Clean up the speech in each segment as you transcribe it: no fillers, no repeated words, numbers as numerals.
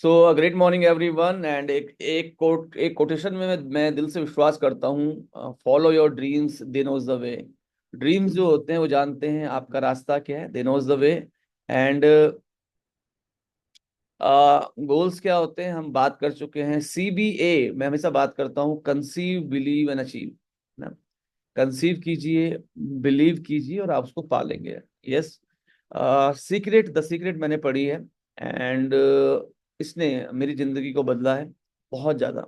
So great morning everyone. And एक quotation में मैं दिल से विश्वास करता हूँ, follow your dreams, they knows the way. Dreams जो होते हैं वो जानते हैं आपका रास्ता क्या है, they knows the way. And goals क्या होते हैं हम बात कर चुके हैं। CBA मैं हमेशा बात करता हूँ, कंसीव बिलीव एंड अचीव ना। कंसीव कीजिए, बिलीव कीजिए और आप उसको पालेंगे। यस। सीक्रेट, द सीक्रेट मैंने पढ़ी है। एंड इसने मेरी जिंदगी को बदला है बहुत ज्यादा।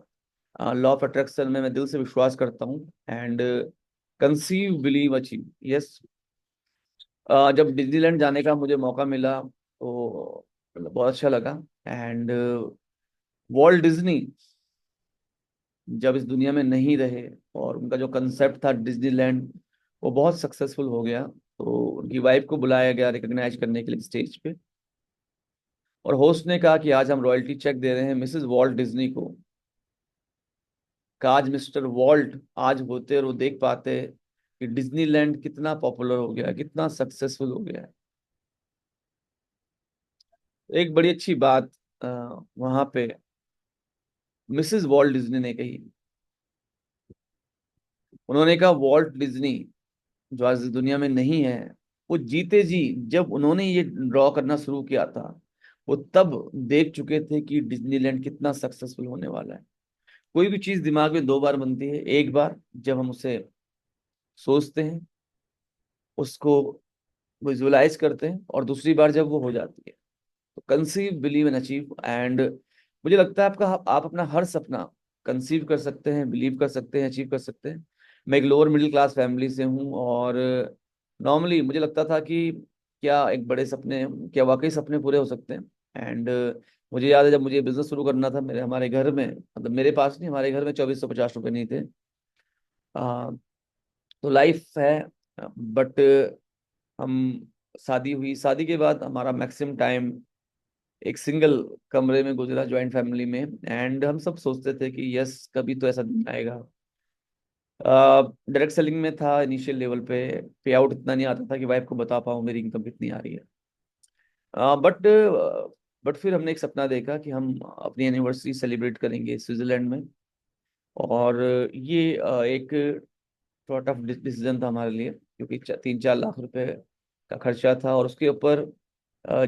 लॉ ऑफ अट्रैक्शन में मैं दिल से विश्वास करता हूँ। And conceive believe achieve. Yes. जब डिज्नीलैंड जाने का मुझे मौका मिला तो मतलब बहुत अच्छा लगा। एंड वॉल्ट डिज्नी जब इस दुनिया में नहीं रहे और उनका जो कंसेप्ट था डिज्नीलैंड वो बहुत सक्सेसफुल हो गया, तो उनकी वाइफ को बुलाया गया रिकॉग्नाइज करने के लिए स्टेज पे। और होस्ट ने कहा कि आज हम रॉयल्टी चेक दे रहे हैं मिसेस वॉल्ट डिज्नी को। काज मिस्टर वॉल्ट आज होते और वो देख पाते कि डिज्नीलैंड कितना पॉपुलर हो गया है, कितना सक्सेसफुल हो गया है। एक बड़ी अच्छी बात वहां पे मिसेस वॉल्ट डिज्नी ने कही। उन्होंने कहा वॉल्ट डिज्नी जो आज इस दुनिया में नहीं है, वो जीते जी जब उन्होंने ये ड्रॉ करना शुरू किया था वो तब देख चुके थे कि डिज्नीलैंड कितना सक्सेसफुल होने वाला है। कोई भी चीज दिमाग में दो बार बनती है, एक बार जब हम उसे सोचते हैं, उसको विजुअलाइज करते हैं, और दूसरी बार जब वो हो जाती है। तो conceive believe and achieve. And मुझे लगता है आप अपना हर सपना कंसीव कर सकते हैं, बिलीव कर सकते हैं, अचीव कर सकते हैं। मैं एक लोअर मिडिल क्लास फैमिली से हूँ और नॉर्मली मुझे लगता था कि क्या एक बड़े सपने, क्या वाकई सपने पूरे हो सकते हैं। एंड मुझे याद है जब मुझे बिजनेस शुरू करना था, मेरे हमारे घर में, मतलब मेरे पास नहीं, हमारे घर में 2450 रुपये नहीं थे। आ, तो लाइफ है। बट हम शादी हुई, शादी के बाद हमारा मैक्सिमम टाइम एक सिंगल कमरे में गुजरा जॉइंट फैमिली में। एंड हम सब सोचते थे कि यस कभी तो ऐसा दिन आएगा। डायरेक्ट सेलिंग में था इनिशियल लेवल पे, पे आउट इतना नहीं आता था कि वाइफ को बता पाऊँ मेरी इनकम कितनी आ रही है। बट फिर हमने एक सपना देखा कि हम अपनी एनिवर्सरी सेलिब्रेट करेंगे स्विट्जरलैंड में। और ये एक थोड़ा टफ डिसीजन था हमारे लिए, क्योंकि 3-4 लाख रुपए का खर्चा था। और उसके ऊपर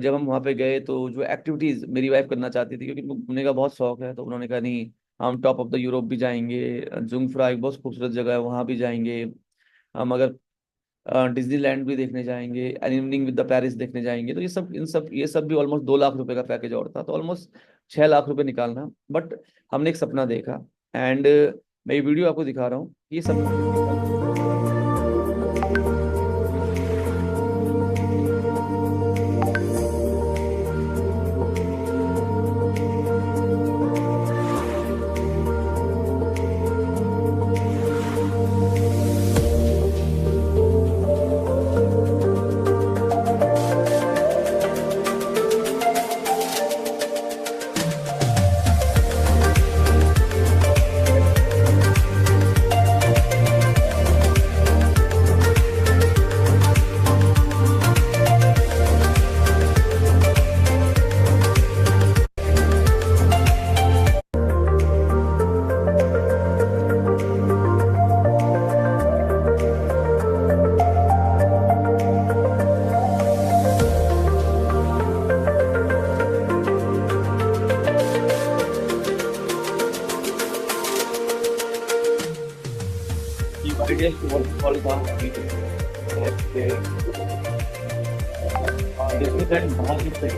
जब हम वहाँ पे गए तो जो एक्टिविटीज मेरी वाइफ करना चाहती थी, क्योंकि उनको घूमने का बहुत शौक है, तो उन्होंने कहा नहीं, हम टॉप ऑफ द यूरोप भी जाएंगे, जुंगफ्रा एक बहुत खूबसूरत जगह है वहाँ भी जाएंगे हम, अगर डिज्नीलैंड भी देखने जाएंगे, an evening with the Paris देखने जाएंगे। तो ये सब भी ऑलमोस्ट 2 लाख रुपए का पैकेज और था, तो ऑलमोस्ट 6 लाख रुपए निकालना। बट हमने एक सपना देखा। एंड मैं ये वीडियो आपको दिखा रहा हूँ, ये सब डिज्नीलैंड बहुत ही सही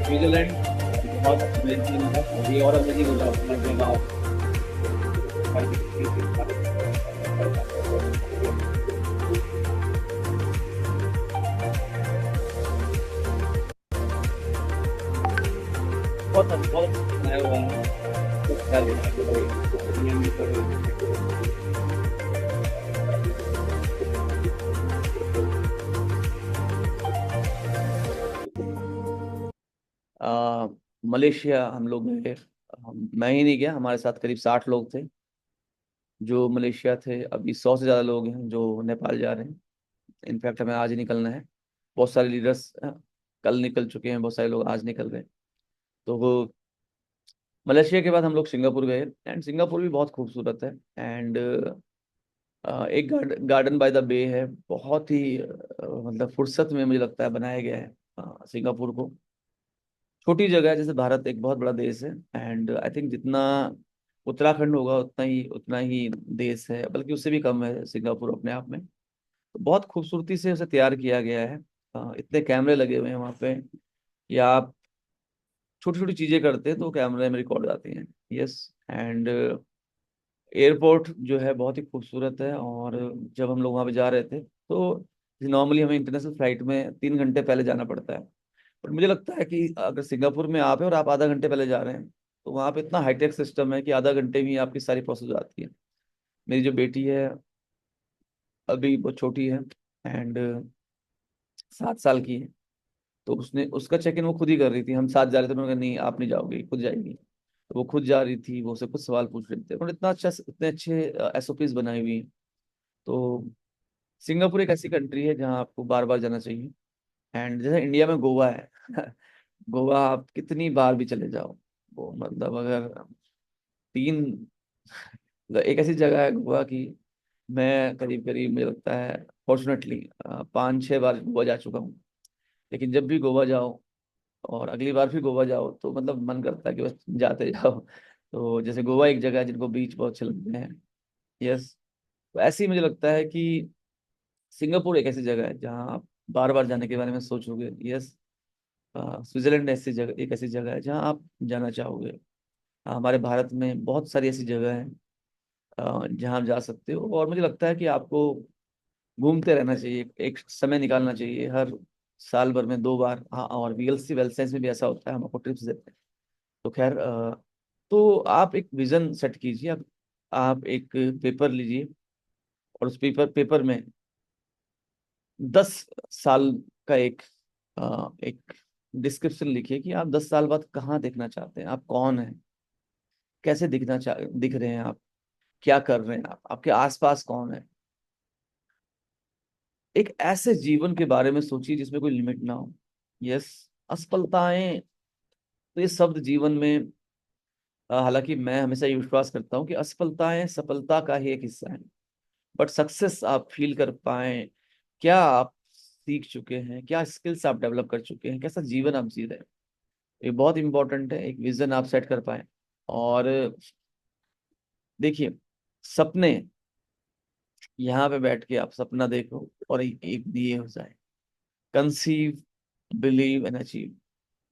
स्विट्जरलैंड बहुत अमेजिंग है, अभी और अमेजिंग हो जाएगा। बहुत नया हुआ है, कुछ क्या लेना आ, मलेशिया हम लोग गए। मैं ही नहीं गया, हमारे साथ करीब 60 लोग थे जो मलेशिया थे। अभी 100 से ज़्यादा लोग हैं जो नेपाल जा रहे हैं। इनफैक्ट हमें आज ही निकलना है। बहुत सारे लीडर्स कल निकल चुके हैं, बहुत सारे लोग आज निकल रहे हैं। तो वो मलेशिया के बाद हम लोग सिंगापुर गए, एंड सिंगापुर भी बहुत खूबसूरत है। एंड एक गार्डन बाय द बे है, बहुत ही मतलब फुर्सत में मुझे लगता है बनाया गया है सिंगापुर को। छोटी जगह है, जैसे भारत एक बहुत बड़ा देश है, एंड आई थिंक जितना उत्तराखंड होगा उतना ही देश है, बल्कि उससे भी कम है सिंगापुर अपने आप में। तो बहुत खूबसूरती से उसे तैयार किया गया है। इतने कैमरे लगे हुए हैं वहाँ पे, या आप छोटी छोटी चीजें करते हैं तो कैमरे में रिकॉर्ड आती हैं। यस। एंड एयरपोर्ट जो है बहुत ही खूबसूरत है। और जब हम लोग वहाँ पे जा रहे थे तो नॉर्मली हमें इंटरनेशनल फ्लाइट में 3 घंटे पहले जाना पड़ता है, बट मुझे लगता है कि अगर सिंगापुर में आप हैं और आप आधा घंटे पहले जा रहे हैं, तो वहाँ पे इतना हाईटेक सिस्टम है कि आधा घंटे में ही आपकी सारी प्रोसेस हो जाती है। मेरी जो बेटी है अभी वो छोटी है, एंड 7 साल की है। तो उसने उसका चेक इन वो खुद ही कर रही थी, हम साथ जा रहे थे, उन्होंने कहा नहीं आप नहीं जाओगे, खुद जाएगी। तो वो खुद जा रही थी, वो उससे कुछ सवाल पूछ रहे थे, उन्होंने इतने अच्छे एसओपीज बनाई हुई हैं। तो सिंगापुर एक ऐसी कंट्री है जहाँ आपको बार बार जाना चाहिए। एंड जैसे इंडिया में गोवा है गोवा आप कितनी बार भी चले जाओ, वो मतलब अगर तीन एक ऐसी जगह है गोवा की, मैं करीब करीब मुझे लगता है फॉर्चुनेटली 5-6 बार गोवा जा चुका हूँ। लेकिन जब भी गोवा जाओ और अगली बार फिर गोवा जाओ तो मतलब मन करता है कि बस जाते जाओ। तो जैसे गोवा एक जगह है जिनको बीच बहुत अच्छे लगते हैं। यस। तो ऐसे ही मुझे लगता है कि सिंगापुर एक ऐसी जगह है जहाँ आप बार बार जाने के बारे में सोचोगे। यस। स्विट्जरलैंड ऐसी जगह, एक ऐसी जगह है जहाँ आप जाना चाहोगे। हमारे भारत में बहुत सारी ऐसी जगह है जहाँ आप जा सकते हो, और मुझे लगता है कि आपको घूमते रहना चाहिए, एक समय निकालना चाहिए हर साल भर में 2 बार। हाँ, और वीएलसी वेल साइंस में भी ऐसा होता है, हम आपको टिप्स देते हैं। तो खैर तो आप एक विजन सेट कीजिए। आप एक पेपर लीजिए, और उस पेपर में 10 साल का एक डिस्क्रिप्शन लिखिए कि आप 10 साल बाद कहाँ देखना चाहते हैं, आप कौन हैं, कैसे दिख रहे हैं आप, क्या कर रहे हैं आप, आपके आसपास कौन है। एक ऐसे जीवन के बारे में सोचिए जिसमें कोई लिमिट ना हो। यस। असफलताएं, तो ये शब्द जीवन में हालांकि मैं हमेशा ये विश्वास करता हूँ कि असफलताएं सफलता का ही एक हिस्सा है, बट सक्सेस आप फील कर पाए, क्या आप सीख चुके हैं, क्या स्किल्स आप डेवलप कर चुके हैं, कैसा जीवन आप जी रहे हैं, ये बहुत इंपॉर्टेंट है। एक विजन आप सेट कर पाए। और देखिए, सपने, यहाँ पे बैठ के आप सपना देखो और एक दिए हो जाए। Conceive, believe and achieve.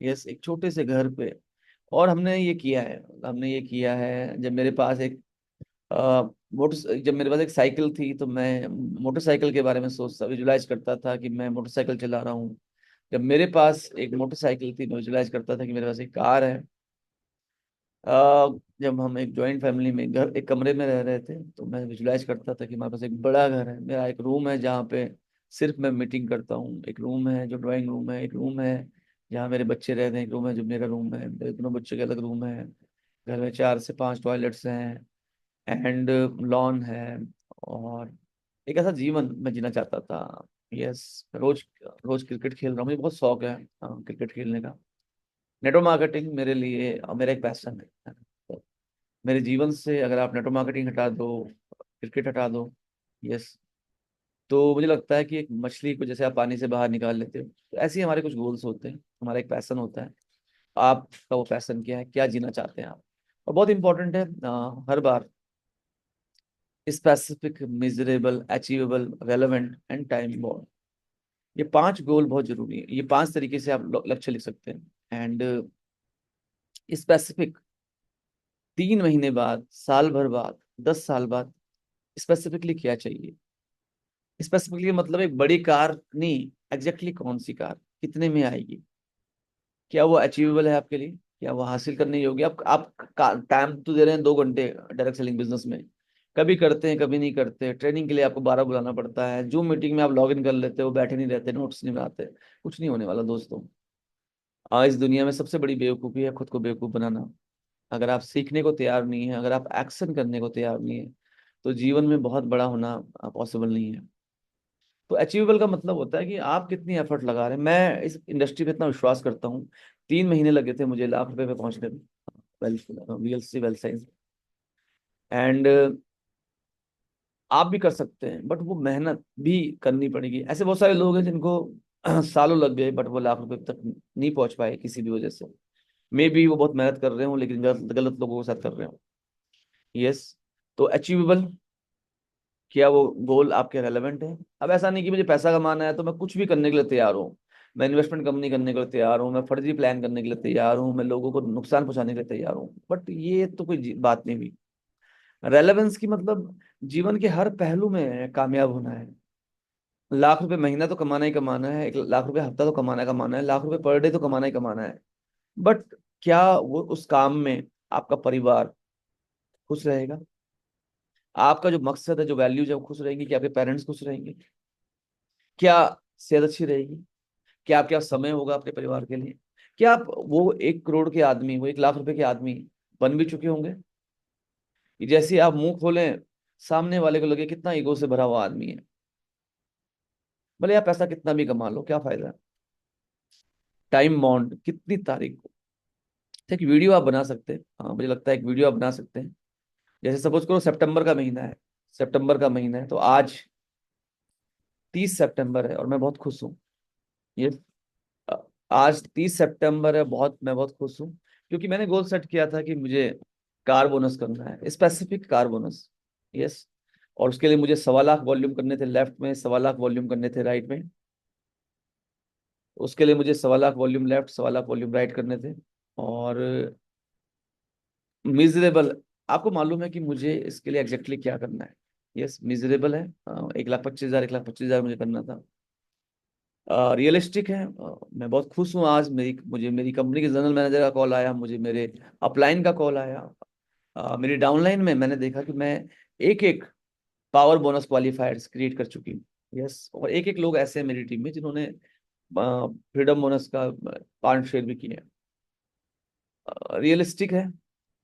Yes. एक छोटे से घर पे, और हमने ये किया है जब मेरे पास एक मोटर जब मेरे पास एक साइकिल थी तो मैं मोटरसाइकिल के बारे में सोचता विजुलाइज करता था कि मैं मोटरसाइकिल चला रहा हूँ। जब मेरे पास एक मोटरसाइकिल थी मैं विजुलाइज करता था कि मेरे पास एक कार है। जब हम एक जॉइंट फैमिली में एक कमरे में रह रहे थे तो मैं विजुलाइज करता था कि हमारे पास एक बड़ा घर है, मेरा एक रूम है जहाँ पे सिर्फ मैं मीटिंग करता हूँ, एक रूम है जो ड्राइंग रूम है, एक रूम है जहाँ मेरे बच्चे रहते हैं, एक रूम है जो मेरा रूम है, मेरे दोनों बच्चों के अलग रूम है। घर में 4 से 5 टॉयलेट्स हैं, एंड लॉन है। और एक ऐसा जीवन मैं जीना चाहता था। यस। रोज रोज क्रिकेट खेल रहा हूँ, मुझे बहुत शौक है क्रिकेट खेलने का। नेटवर्क मार्केटिंग मेरे लिए मेरा एक पैशन है। तो मेरे जीवन से अगर आप नेटवर्क मार्केटिंग हटा दो, क्रिकेट हटा दो, यस, तो मुझे लगता है कि एक मछली को जैसे आप पानी से बाहर निकाल लेते हो, तो ऐसे ही हमारे कुछ गोल्स होते हैं, हमारा एक पैशन होता है। आपका वो पैशन क्या है, क्या जीना चाहते हैं आप। और बहुत इंपॉर्टेंट है हर बार specific, measurable, achievable, relevant and time bound, ये 5 गोल बहुत जरूरी है। ये 5 तरीके से आप लक्ष्य लिख सकते हैं। एंड स्पेसिफिक, 3 महीने बाद, साल भर बाद, 10 साल बाद, स्पेसिफिकली क्या चाहिए। स्पेसिफिकली मतलब एक बड़ी कार नहीं, एग्जैक्टली कौन सी कार, कितने में आएगी, क्या वो अचीवेबल है आपके लिए, क्या वो हासिल करने योग्य। आप टाइम तो दे रहे हैं 2 घंटे डायरेक्ट सेलिंग बिजनेस में, कभी करते हैं कभी नहीं करते। ट्रेनिंग के लिए आपको 12 बुलाना पड़ता है, जूम मीटिंग में आप लॉग इन कर लेते हो, बैठे नहीं रहते, नोट्स नहीं बनाते, कुछ नहीं होने वाला दोस्तों। आज इस दुनिया में सबसे बड़ी बेवकूफ़ी है खुद को बेवकूफ़ बनाना। अगर आप सीखने को तैयार नहीं है, अगर आप एक्शन करने को तैयार नहीं है, तो जीवन में बहुत बड़ा होना पॉसिबल नहीं है। तो अचीवेबल का मतलब होता है कि आप कितनी एफर्ट लगा रहे हैं। मैं इस इंडस्ट्री में इतना विश्वास करता हूँ, 3 महीने लगे थे मुझे लाख रुपए पे पहुंचने में, वीएलसी वेल साइंस। एंड आप भी कर सकते हैं, बट वो मेहनत भी करनी पड़ेगी। ऐसे बहुत सारे लोग हैं जिनको सालों लग गए, बट वो लाख रुपए तक नहीं पहुंच पाए किसी भी वजह से। मे बी वो बहुत मेहनत कर रहे हो, लेकिन गलत गलत लोगों के साथ कर रहे हो। यस। तो अचीवेबल, क्या वो गोल आपके रेलेवेंट है? अब ऐसा नहीं कि मुझे पैसा कमाना है तो मैं कुछ भी करने के लिए तैयार हूँ। मैं इन्वेस्टमेंट कंपनी करने के लिए तैयार हूँ, मैं फर्जी प्लान करने के लिए तैयार हूँ, मैं लोगों को नुकसान पहुंचाने के लिए तैयार हूँ, बट ये तो कोई बात नहीं हुई। रेलेवेंस की मतलब जीवन के हर पहलू में कामयाब होना है। लाख रुपए महीना तो कमाना ही कमाना है, 1 लाख रुपए हफ्ता तो कमाना कमाना है, लाख रुपए पर डे तो कमाना ही कमाना है। बट क्या वो उस काम में आपका परिवार खुश रहेगा? आपका जो मकसद है, जो वैल्यूज है, वो खुश रहेंगे? क्या आपके पेरेंट्स खुश रहेंगे? क्या सेहत अच्छी रहेगी? क्या आपके पास समय होगा अपने परिवार के लिए? क्या आप वो 1 करोड़ के आदमी, वो 1 लाख रुपए के आदमी बन भी चुके होंगे? कि जैसे ही आप मुंह खोलें, सामने वाले को लगे कितना ईगो से भरा हुआ आदमी है। भले आप पैसा कितना भी कमा लो, क्या फायदा? टाइम बाउंड, कितनी तारीख को एक वीडियो आप बना सकते हैं। हाँ, मुझे लगता है एक वीडियो आप बना सकते हैं। जैसे सपोज करो सितंबर का महीना है, सितंबर का महीना है, तो आज 30 सितंबर है और मैं बहुत खुश हूँ। ये आज 30 सितंबर है, मैं बहुत खुश हूँ, क्योंकि मैंने गोल सेट किया था कि मुझे कार बोनस करना है, स्पेसिफिक कार बोनस। यस। और उसके लिए मुझे 1.25 लाख वॉल्यूम करने थे लेफ्ट में, 1.25 लाख वॉल्यूम करने थे राइट में। उसके लिए मुझे 1.25 lakh volume left, 1.25 lakh volume right करने थे। और मिजरेबल, आपको मालूम है कि मुझे इसके लिए एग्जैक्टली क्या करना है? यस, मिजरेबल है। 1,25,000, 1,25,000 मुझे करना था। रियलिस्टिक है। मैं बहुत खुश हूँ। आज मुझे मेरी कंपनी के जनरल मैनेजर का कॉल आया, मुझे मेरे अपलाइन का कॉल आया। मेरी डाउनलाइन में मैंने देखा कि मैं एक एक पावर बोनस क्वालिफायर्स क्रिएट कर चुकी हूँ। यस। और एक एक लोग ऐसे हैं मेरी टीम में जिन्होंने फ्रीडम बोनस का 5 शेयर भी किए हैं। रियलिस्टिक है।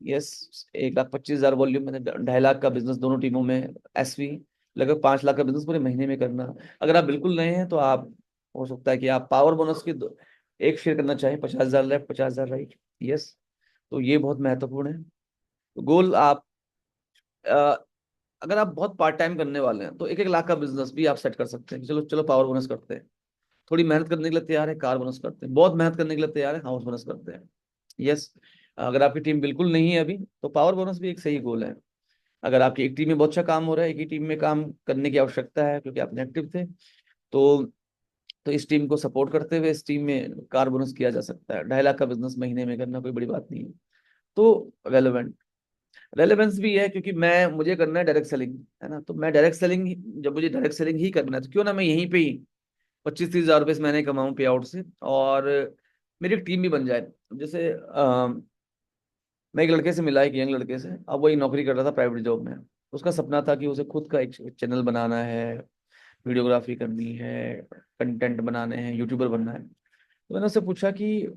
यस। 1,25,000 वॉल्यूम, मैंने 2.5 लाख का बिजनेस दोनों टीमों में। एसवी, लगभग 5 लाख का बिजनेस पूरे महीने में करना। अगर आप बिल्कुल नए हैं तो आप, हो सकता है कि आप पावर बोनस के एक शेयर करना चाहें, 50,000 लेफ्ट, 50,000 राइट। यस। तो ये बहुत महत्वपूर्ण है। तो गोल आप, अ, अगर आप बहुत पार्ट टाइम करने वाले हैं तो 1-1 लाख का बिजनेस भी आप सेट कर सकते हैं कि चलो चलो पावर बोनस करते हैं। थोड़ी मेहनत करने के लिए तैयार है, कार बोनस करते हैं। बहुत मेहनत करने के लिए तैयार है, हाउस बोनस करते हैं। यस। अगर आपकी टीम बिल्कुल नहीं है अभी, तो पावर बोनस भी एक सही गोल है। अगर आपकी एक टीम में बहुत अच्छा काम हो रहा है, एक ही टीम में काम करने की आवश्यकता है क्योंकि आप एक्टिव थे, तो इस टीम को सपोर्ट करते हुए इस टीम में कार बोनस किया जा सकता है। 2.5 लाख का बिजनेस महीने में करना कोई बड़ी बात नहीं है। तो रेलेवेंट, रेलेवेंस भी है क्योंकि मैं मुझे करना है डायरेक्ट सेलिंग, है ना? तो मैं डायरेक्ट सेलिंग, जब मुझे डायरेक्ट सेलिंग ही करना है तो क्यों ना मैं यहीं पे ही 25-30 हज़ार रुपये इस महीने कमाऊं पे आउट से, और मेरी एक टीम भी बन जाए। जैसे मैं एक लड़के से मिला, एक यंग लड़के से। अब वो एक नौकरी कर रहा था प्राइवेट जॉब में। उसका सपना था कि उसे खुद का एक चैनल बनाना है, वीडियोग्राफी करनी है, कंटेंट बनाने हैं, यूट्यूबर बनना है। तो मैंने उससे पूछा कि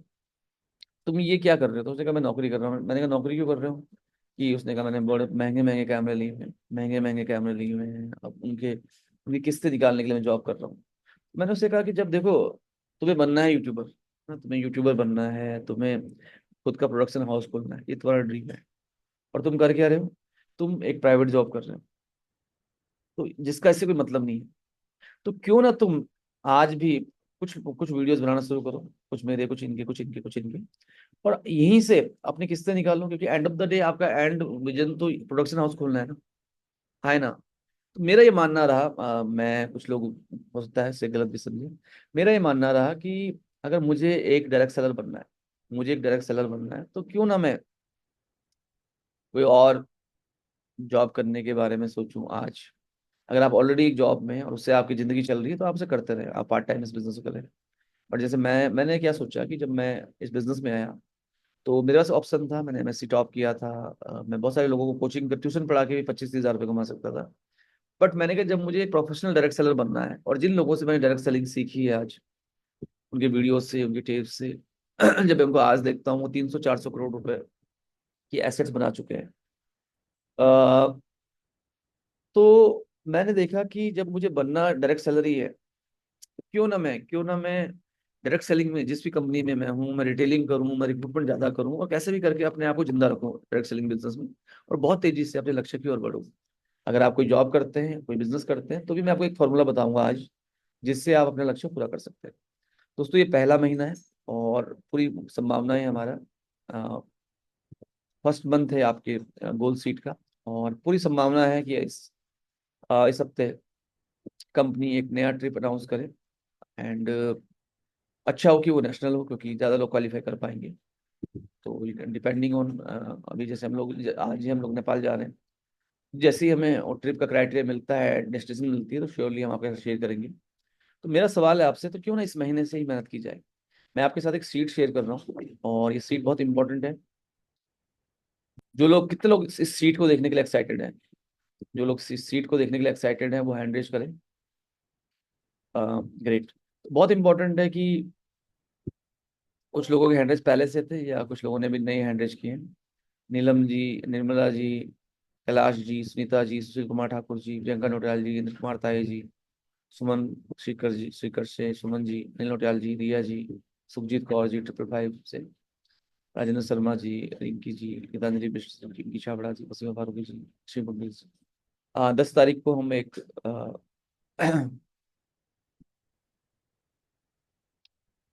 तुम ये क्या कर रहे हो? तो उसने कहा मैं नौकरी कर रहा हूँ। मैंने कहा नौकरी क्यों कर रहे हो? कि उसने कहा मैंने बड़े महंगे महंगे कैमरे लिए हुए हैं, महंगे महंगे कैमरे लिए हुए हैं, अब उनके उनकी किस्तें निकालने के लिए मैं जॉब कर रहा हूँ। मैंने उससे कहा कि जब देखो, तुम्हें बनना है यूट्यूबर ना, तुम्हें यूट्यूबर बनना है, तुम्हें खुद का प्रोडक्शन हाउस खोलना है, ये तुम्हारा ड्रीम है, और तुम कर क्या रहे हो? तुम एक प्राइवेट जॉब कर रहे हो, तो जिसका इससे कोई मतलब नहीं है। तो क्यों ना तुम आज भी कुछ कुछ वीडियोस बनाना शुरू करो, कुछ मेरे, कुछ इनके, कुछ इनके, कुछ इनके, और यहीं से अपनी किस्तें निकालो, क्योंकि एंड ऑफ द डे आपका एंड विजन तो प्रोडक्शन हाउस खोलना है ना, है ना? तो मेरा ये मानना रहा, मैं, कुछ लोग हो सकता है इससे गलत भी समझे, मेरा ये मानना रहा कि अगर मुझे एक डायरेक्ट सेलर बनना है, मुझे एक डायरेक्ट सेलर बनना है, तो क्यों ना मैं कोई और जॉब करने के बारे में सोचूं आज। अगर आप ऑलरेडी एक जॉब में हैं और उससे आपकी जिंदगी चल रही है, तो आप उसे करते रहे, आप पार्ट टाइम इस बिजनेस को करें। बट जैसे मैंने क्या सोचा कि जब मैं इस बिजनेस में आया, तो मेरे पास ऑप्शन था। मैंने एमएससी टॉप किया था। मैं बहुत सारे लोगों को कोचिंग ट्यूशन पढ़ा के भी 25-30 हज़ार रुपये कमा सकता था। बट मैंने कहा जब मुझे एक प्रोफेशनल डायरेक्ट सेलर बनना है, और जिन लोगों से मैंने डायरेक्ट सेलिंग सीखी है आज, उनके वीडियो से, उनके टेप से, जब उनको आज देखता हूँ वो 300-400 करोड़ रुपए की एसेट्स बना चुके हैं। अ, तो मैंने देखा कि जब मुझे बनना डायरेक्ट सैलरी है, क्यों ना मैं डायरेक्ट सेलिंग में, जिस भी कंपनी में मैं हूँ, मैं रिटेलिंग करूँ, मैं रिक्रूटमेंट ज्यादा करूँ और कैसे भी करके अपने आप को जिंदा रखूँ डायरेक्ट सेलिंग बिजनेस में, और बहुत तेजी से अपने लक्ष्य की ओर बढ़ूँ। अगर आप कोई जॉब करते हैं, कोई बिजनेस करते हैं, तो भी मैं आपको एक फॉर्मूला बताऊंगा आज, जिससे आप अपने लक्ष्य पूरा कर सकते हैं। दोस्तों, ये पहला महीना है और पूरी संभावना है हमारा, फर्स्ट मंथ है आपके गोल सीट का, और पूरी संभावना है कि इस हफ्ते कंपनी एक नया ट्रिप अनाउंस करे। एंड अच्छा हो कि वो नेशनल हो, क्योंकि ज़्यादा लोग क्वालिफाई कर पाएंगे। तो डिपेंडिंग ऑन, अभी जैसे हम लोग आज ही हम लोग नेपाल जा रहे हैं, जैसे ही हमें ट्रिप का क्राइटेरिया मिलता है, डेस्टिनेशन मिलती है, तो श्योरली हम आपके साथ शेयर करेंगे। तो मेरा सवाल है आपसे, तो क्यों ना इस महीने से ही मेहनत की जाए। मैं आपके साथ एक सीट शेयर कर रहा हूँ, और ये सीट बहुत इंपॉर्टेंट है। जो लोग, कितने लोग इस सीट को देखने के लिए एक्साइटेड हैं? जो लोग इस सीट को देखने के लिए एक्साइटेड हैं वो हैंड रेज करें। ग्रेट। बहुत इंपॉर्टेंट है कि कुछ लोगों के हैंड रेज पहले से थे, या कुछ लोगों ने भी नए हैंड रेज किए हैं। नीलम जी, निर्मला जी, कैलाश जी, सुनीता जी, सुशील कुमार ठाकुर जी, प्रियंका नोटियाल जी, इंद्र कुमार ताये जी, सुमन श्रीकर जी, श्रीकर से सुमन जी, अनिल नोटियाल जी, रिया जी, सुखजीत कौर जी 555 से, राजेंद्र शर्मा जी, रिंकी जी, गीतांजलि बिष्ट जी, पिंकी छाबड़ा जी, वसीमा फारूकी जी, श्री मुंडी जी। 10 तारीख को हम एक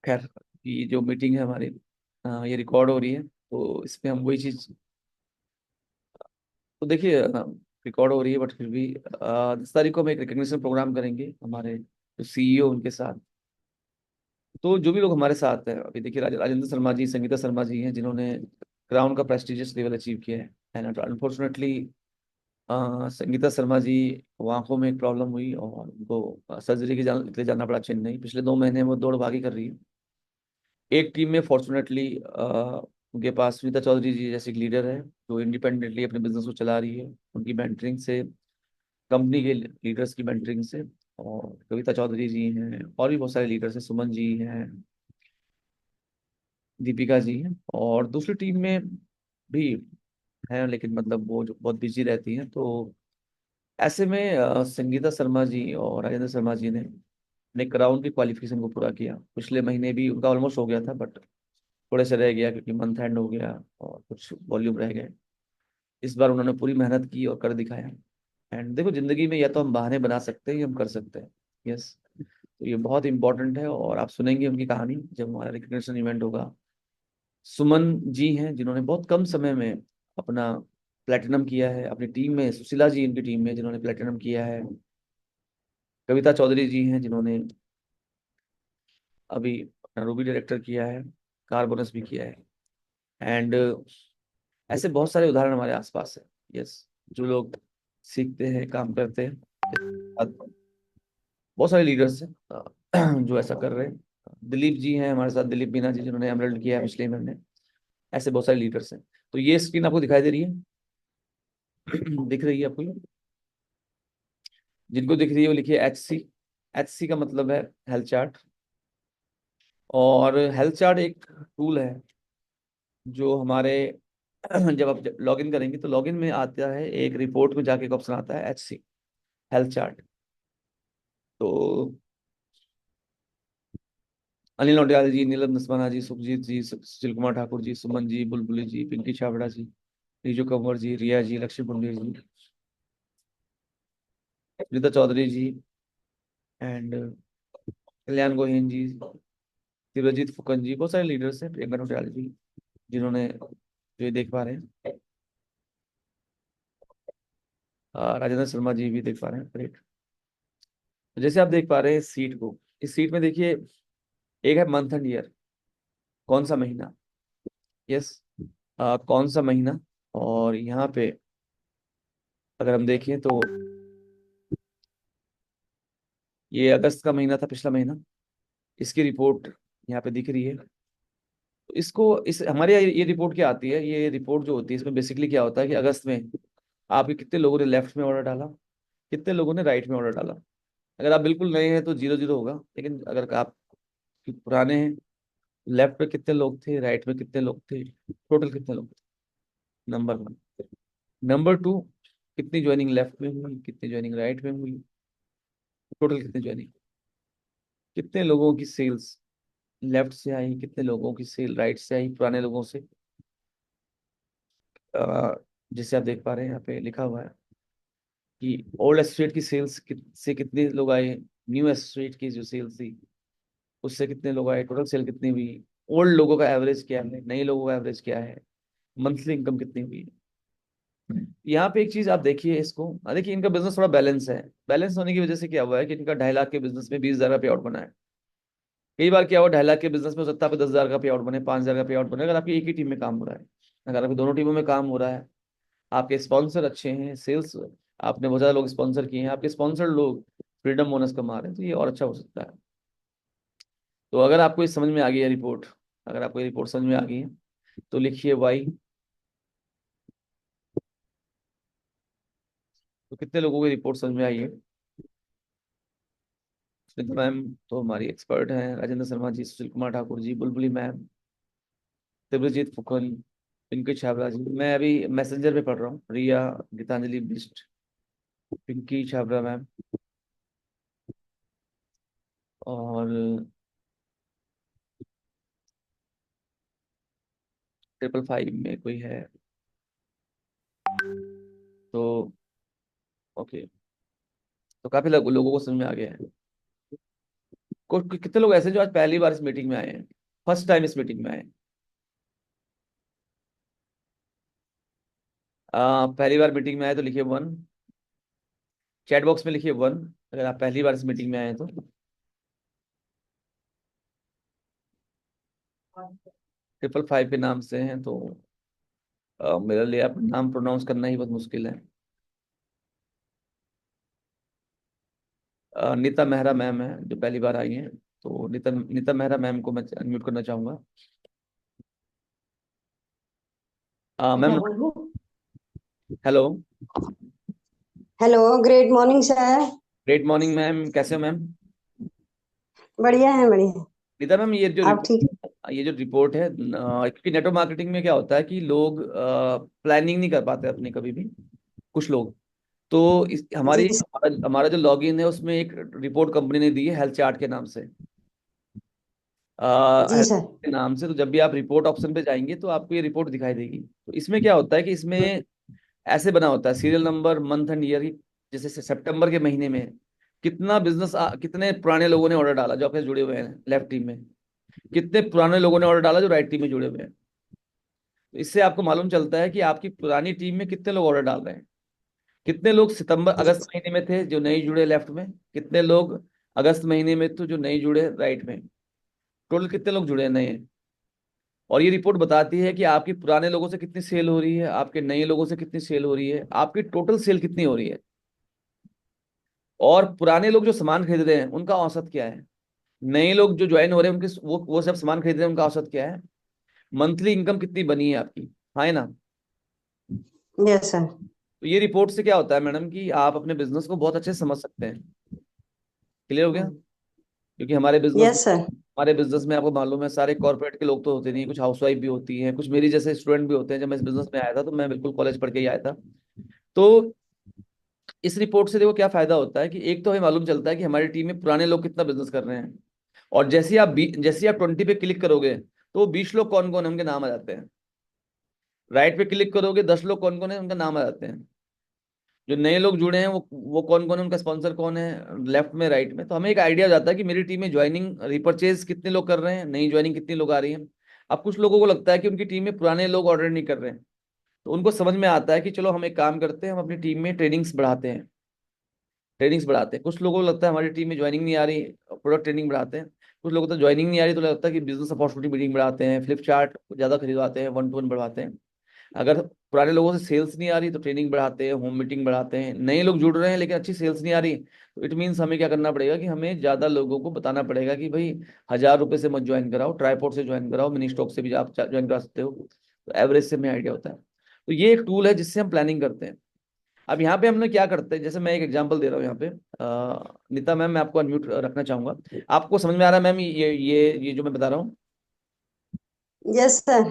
खैर, ये जो मीटिंग है हमारी, ये रिकॉर्ड हो रही है, तो इसमें हम वही चीज, तो देखिए, रिकॉर्ड हो रही है, बट फिर भी 10 तारीख को हम एक रिकग्निशन प्रोग्राम करेंगे हमारे जो सीईओ उनके साथ। तो जो भी लोग हमारे साथ हैं, अभी देखिए, राजेंद्र शर्मा जी, संगीता शर्मा जी हैं, जिन्होंने क्राउन का प्रेस्टिजियस लेवल अचीव किया है। एंड अनफॉर्चुनेटली संगीता शर्मा जी को आंखों में एक प्रॉब्लम हुई, और उनको सर्जरी के लिए जाना पड़ा चेन्नई। पिछले 2 महीने वो दौड़ भागी कर रही है। एक टीम में फॉर्चुनेटली उनके पास सुनीता चौधरी जी जैसी लीडर है, जो इंडिपेंडेंटली अपने बिजनेस को चला रही है, उनकी मेंटरिंग से, कंपनी के लीडर्स की मेंटरिंग से। और कविता चौधरी जी हैं, और भी बहुत सारे लीडर्स हैं, सुमन जी हैं, दीपिका जी हैं, और दूसरी टीम में भी हैं, लेकिन मतलब वो जो बहुत बिजी रहती हैं। तो ऐसे में संगीता शर्मा जी और राजेंद्र शर्मा जी ने नेक राउंड की क्वालिफिकेशन को पूरा किया। पिछले महीने भी उनका ऑलमोस्ट हो गया था, बट थोड़े से रह गया, क्योंकि मंथ एंड हो गया और कुछ वॉल्यूम रह गए। इस बार उन्होंने पूरी मेहनत की और कर दिखाया। एंड देखो, जिंदगी में या तो हम बहाने बना सकते हैं या हम कर सकते हैं। यस। तो ये बहुत इंपॉर्टेंट है, और आप सुनेंगे उनकी कहानी जब हमारा रिकग्निशन इवेंट होगा। सुमन जी हैं, जिन्होंने बहुत कम समय में अपना प्लेटिनम किया है अपनी टीम में। सुशीला जी इनकी टीम में, जिन्होंने प्लेटिनम किया है। कविता चौधरी जी हैं, जिन्होंने अभी अपना रूबी डायरेक्टर किया है, कार बोनस भी किया है। एंड ऐसे बहुत सारे उदाहरण हमारे आसपास है। यस। जो लोग सीखते हैं, काम करते हैं, बहुत सारे लीडर्स हैं जो ऐसा कर रहे हैं। दिलीप जी हैं हमारे साथ, दिलीप मीना जी, जिन्होंने एमरल्ड किया है पिछले महीने। ऐसे बहुत सारे लीडर्स हैं। तो ये स्क्रीन आपको दिखाई दे रही है? दिख रही है आपको ये? जिनको दिख रही है वो लिखिए HC। HC का मतलब है हेल्थ चार्ट। और हेल्थ चार्ट एक टूल है जो हमारे जब आप लॉग इन करेंगे, तो लॉग इन में आता है, एक रिपोर्ट में जाके एक ऑप्शन आता है HC, हेल्थ चार्ट। तो अनिल नौटियाल जी, नीलम नसवाना जी, सुखजीत जी, सुशील कुमार ठाकुर जी, सुमन जी, बुलबुली जी, पिंकी छाबड़ा जी, रीजू कंवर जी, रिया जी, लक्ष्मी पुंडे जी, रीता चौधरी जी, एंड कल्याण गोहिन जी, शिवरजीत फुकन जी, बहुत सारे लीडर्स हैं, प्रियंका नौटियाल जी, जिन्होंने, जो ये देख पा रहे हैं, राजेंद्र शर्मा जी भी देख पा रहे हैं। ग्रेट। तो जैसे आप देख पा रहे हैं इस सीट को, इस सीट में देखिए, एक है मंथ एंड ईयर, कौन सा महीना। यस। कौन सा महीना। और यहाँ पे अगर हम देखें तो ये अगस्त का महीना था, पिछला महीना। इसकी रिपोर्ट यहाँ पे दिख रही है। तो इसको, इस हमारे यहाँ ये रिपोर्ट क्या आती है, ये रिपोर्ट जो होती है, इसमें बेसिकली क्या होता है कि अगस्त में आपके कितने लोगों ने लेफ्ट में ऑर्डर डाला, कितने लोगों ने राइट में ऑर्डर डाला। अगर आप बिल्कुल नए हैं तो 0-0 होगा, लेकिन अगर आप पुराने हैं लेफ्ट में कितने लोग थे, राइट में कितने लोग थे, टोटल कितने लोग थे, नंबर वन। नंबर टू, कितनी ज्वाइनिंग लेफ्ट में हुई, कितनी ज्वाइनिंग राइट में हुई, टोटल कितनी ज्वाइनिंग, कितने लोगों की सेल्स लेफ्ट से आई, कितने लोगों की सेल राइट से आई, पुराने लोगों से। जिसे आप देख पा रहे हैं यहाँ पे लिखा हुआ है कि ओल्ड एस्टेट की सेल्स से कितने लोग आए, न्यू एस्टेट की जो सेल्स थी उससे कितने लोग आए, टोटल सेल कितनी हुई, ओल्ड लोगों का एवरेज क्या है, नए लोगों का एवरेज क्या है, मंथली इनकम कितनी हुई है। यहाँ पे एक चीज आप देखिए इसको, देखिए इनका बिजनेस थोड़ा बैलेंस है। बैलेंस होने की वजह से क्या हुआ है कि इनका 2.5 लाख के बिजनेस में 20,000 का पे आउट बना है। कई बार क्या हुआ, 2.5 लाख के बिजनेस में हो सकता है आपको 10,000 का पे आउट बने, 5,000 का पे आउट बने, अगर आपकी एक ही टीम में काम हो रहा है। अगर आपकी दोनों टीमों में काम हो रहा है, आपके स्पॉन्सर अच्छे हैं, सेल्स आपने बहुत ज्यादा लोग स्पॉन्सर किए हैं, आपके स्पॉन्सर लोग फ्रीडम बोनस कमा रहे हैं, तो ये और अच्छा हो सकता है। तो अगर आपको ये समझ में आ गई है रिपोर्ट, अगर आपको ये रिपोर्ट समझ में आ गई है तो लिखिए वाई। तो कितने लोगों की रिपोर्ट समझ में आई है। स्मिता मैम तो हमारी एक्सपर्ट हैं, राजेंद्र शर्मा जी, सुशील कुमार ठाकुर जी, बुलबुली मैम, दिव्यजीत फुकन, पिंकी छाबरा जी, मैं अभी मैसेंजर पे पढ़ रहा हूँ, रिया, गीतांजलि बिष्ट, पिंकी छाबरा मैम, और 555 में कोई है। तो ओके, तो काफी लोगों को समझ में आ गया है। कितने लोग ऐसे हैं जो आज पहली बार इस मीटिंग में आए हैं, फर्स्ट टाइम इस मीटिंग में आए हैं। पहली बार मीटिंग में आए तो लिखिए वन, चैट बॉक्स में लिखिए वन, अगर आप पहली बार इस मीटिंग में आए हैं तो। 555 के नाम से हैं तो मेरे लिए आप नाम प्रोनाउंस करना ही बहुत मुश्किल है। नीता मेहरा मैम है जो पहली बार आई हैं, तो नीता नीता मेहरा मैम को मैं अनम्यूट करना चाहूंगा। मैम, क्या बोलूं? Hello. Hello, great morning sir. Great morning ma'am, कैसे हो मैम। बढ़िया है, बढ़िया। नीता मैम, आप ठीक है? ये जो रिपोर्ट है, क्योंकि नेटवर्क मार्केटिंग में क्या होता है कि लोग प्लानिंग नहीं कर पाते अपनी कभी भी, कुछ लोग। तो जी हमारा जो लॉगिन है उसमें एक रिपोर्ट कंपनी ने दी है हेल्थ चार्ट के नाम से, जी हेल्थ सर। के नाम से। तो जब भी आप रिपोर्ट ऑप्शन पे जाएंगे तो आपको ये रिपोर्ट दिखाई देगी। तो इसमें क्या होता है कि इसमें ऐसे बना होता है serial number, month and year की। जैसे सितंबर के महीने में कितना बिजनेस, कितने पुराने लोगों ने ऑर्डर डाला जो आपके जुड़े हुए हैं लेफ्ट टीम में, कितने पुराने लोगों ने ऑर्डर डाला जो राइट टीम में जुड़े हुए हैं। तो इससे आपको मालूम चलता है कि आपकी पुरानी टीम में कितने लोग ऑर्डर डाल रहे हैं, कितने लोग सितंबर जी अगस्त महीने में थे जो नहीं जुड़े लेफ्ट में, कितने लोग अगस्त महीने में थे जो नहीं जुड़े राइट में, टोटल कितने लोग जुड़े नए हैं। और ये रिपोर्ट बताती है कि आपकी पुराने लोगों से कितनी सेल हो रही है, आपके नए लोगों से कितनी सेल हो रही है, आपकी टोटल सेल कितनी हो रही है, और पुराने लोग जो सामान खरीद रहे हैं उनका औसत क्या है, नए लोग जो ज्वाइन हो रहे हैं उनके वो सब सामान खरीद रहे हैं उनका औसत क्या है, मंथली इनकम कितनी बनी है आपकी। हाँ है ना। Yes sir. तो ये रिपोर्ट से क्या होता है मैडम कि आप अपने बिजनेस को बहुत अच्छे से समझ सकते हैं। क्लियर हो गया। क्योंकि यस सर। हमारे बिजनेस में आपको मालूम है सारे कॉर्पोरेट के लोग तो होते नहीं, कुछ हाउसवाइफ भी होती हैं, कुछ मेरी जैसे स्टूडेंट भी होते हैं। जब मैं इस बिजनेस में आया था तो मैं बिल्कुल कॉलेज पढ़ के ही आया था। तो इस रिपोर्ट से देखो क्या फायदा होता है कि एक तो हमें मालूम चलता है कि हमारी टीम में पुराने लोग कितना बिजनेस कर रहे हैं। और जैसे ही आप 20 पे क्लिक करोगे तो वो 20 लोग कौन कौन है उनके नाम आ जाते हैं। राइट पे क्लिक करोगे 10 लोग कौन कौन है उनका नाम आ जाते हैं। जो नए लोग जुड़े हैं वो कौन कौन है, उनका स्पॉन्सर कौन है, लेफ्ट में राइट में। तो हमें एक आइडिया हो जाता है कि मेरी टीम में ज्वाइनिंग रिपर्चेज कितने लोग कर रहे हैं, नई ज्वाइनिंग कितनी लोग आ रही है। अब कुछ लोगों को लगता है कि उनकी टीम में पुराने लोग ऑर्डर नहीं कर रहे हैं, तो उनको समझ में आता है कि चलो हम एक काम करते हैं, हम अपनी टीम में ट्रेनिंग्स बढ़ाते हैं। कुछ लोगों को लगता है हमारी टीम में ज्वाइनिंग नहीं आ रही, प्रोडक्ट ट्रेनिंग बढ़ाते हैं। कुछ लोगों को तो ज्वाइनिंग नहीं आ रही तो लगता है कि बिजनेस अपॉर्चुनिटी मीटिंग बढ़ाते हैं, फ्लिप चार्ट ज्यादा खरीदवाते हैं, वन टू वन बढ़वाते हैं। अगर पुराने लोगों से सेल्स नहीं आ रही तो ट्रेनिंग बढ़ाते हैं, होम मीटिंग बढ़ाते हैं। नए लोग जुड़ रहे हैं लेकिन अच्छी सेल्स नहीं आ रही, तो इट मीन्स हमें क्या करना पड़ेगा कि हमें ज्यादा लोगों को बताना पड़ेगा कि भाई 1,000 रुपए से मत ज्वाइन कराओ, ट्राईपोर्ट से ज्वाइन कराओ, मिनी स्टॉक से भी आप ज्वाइन करा सकते हो। तो एवरेज से हमें आइडिया होता है। तो ये एक टूल है जिससे हम प्लानिंग करते हैं। अब यहाँ पे हमने क्या करते हैं, जैसे मैं एक एग्जांपल दे रहा हूँ यहाँ पे। नीता मैम, मैं आपको अनम्यूट रखना चाहूंगा। आपको समझ में आ रहा है मैम ये जो मैं बता रहा हूँ। Yes sir.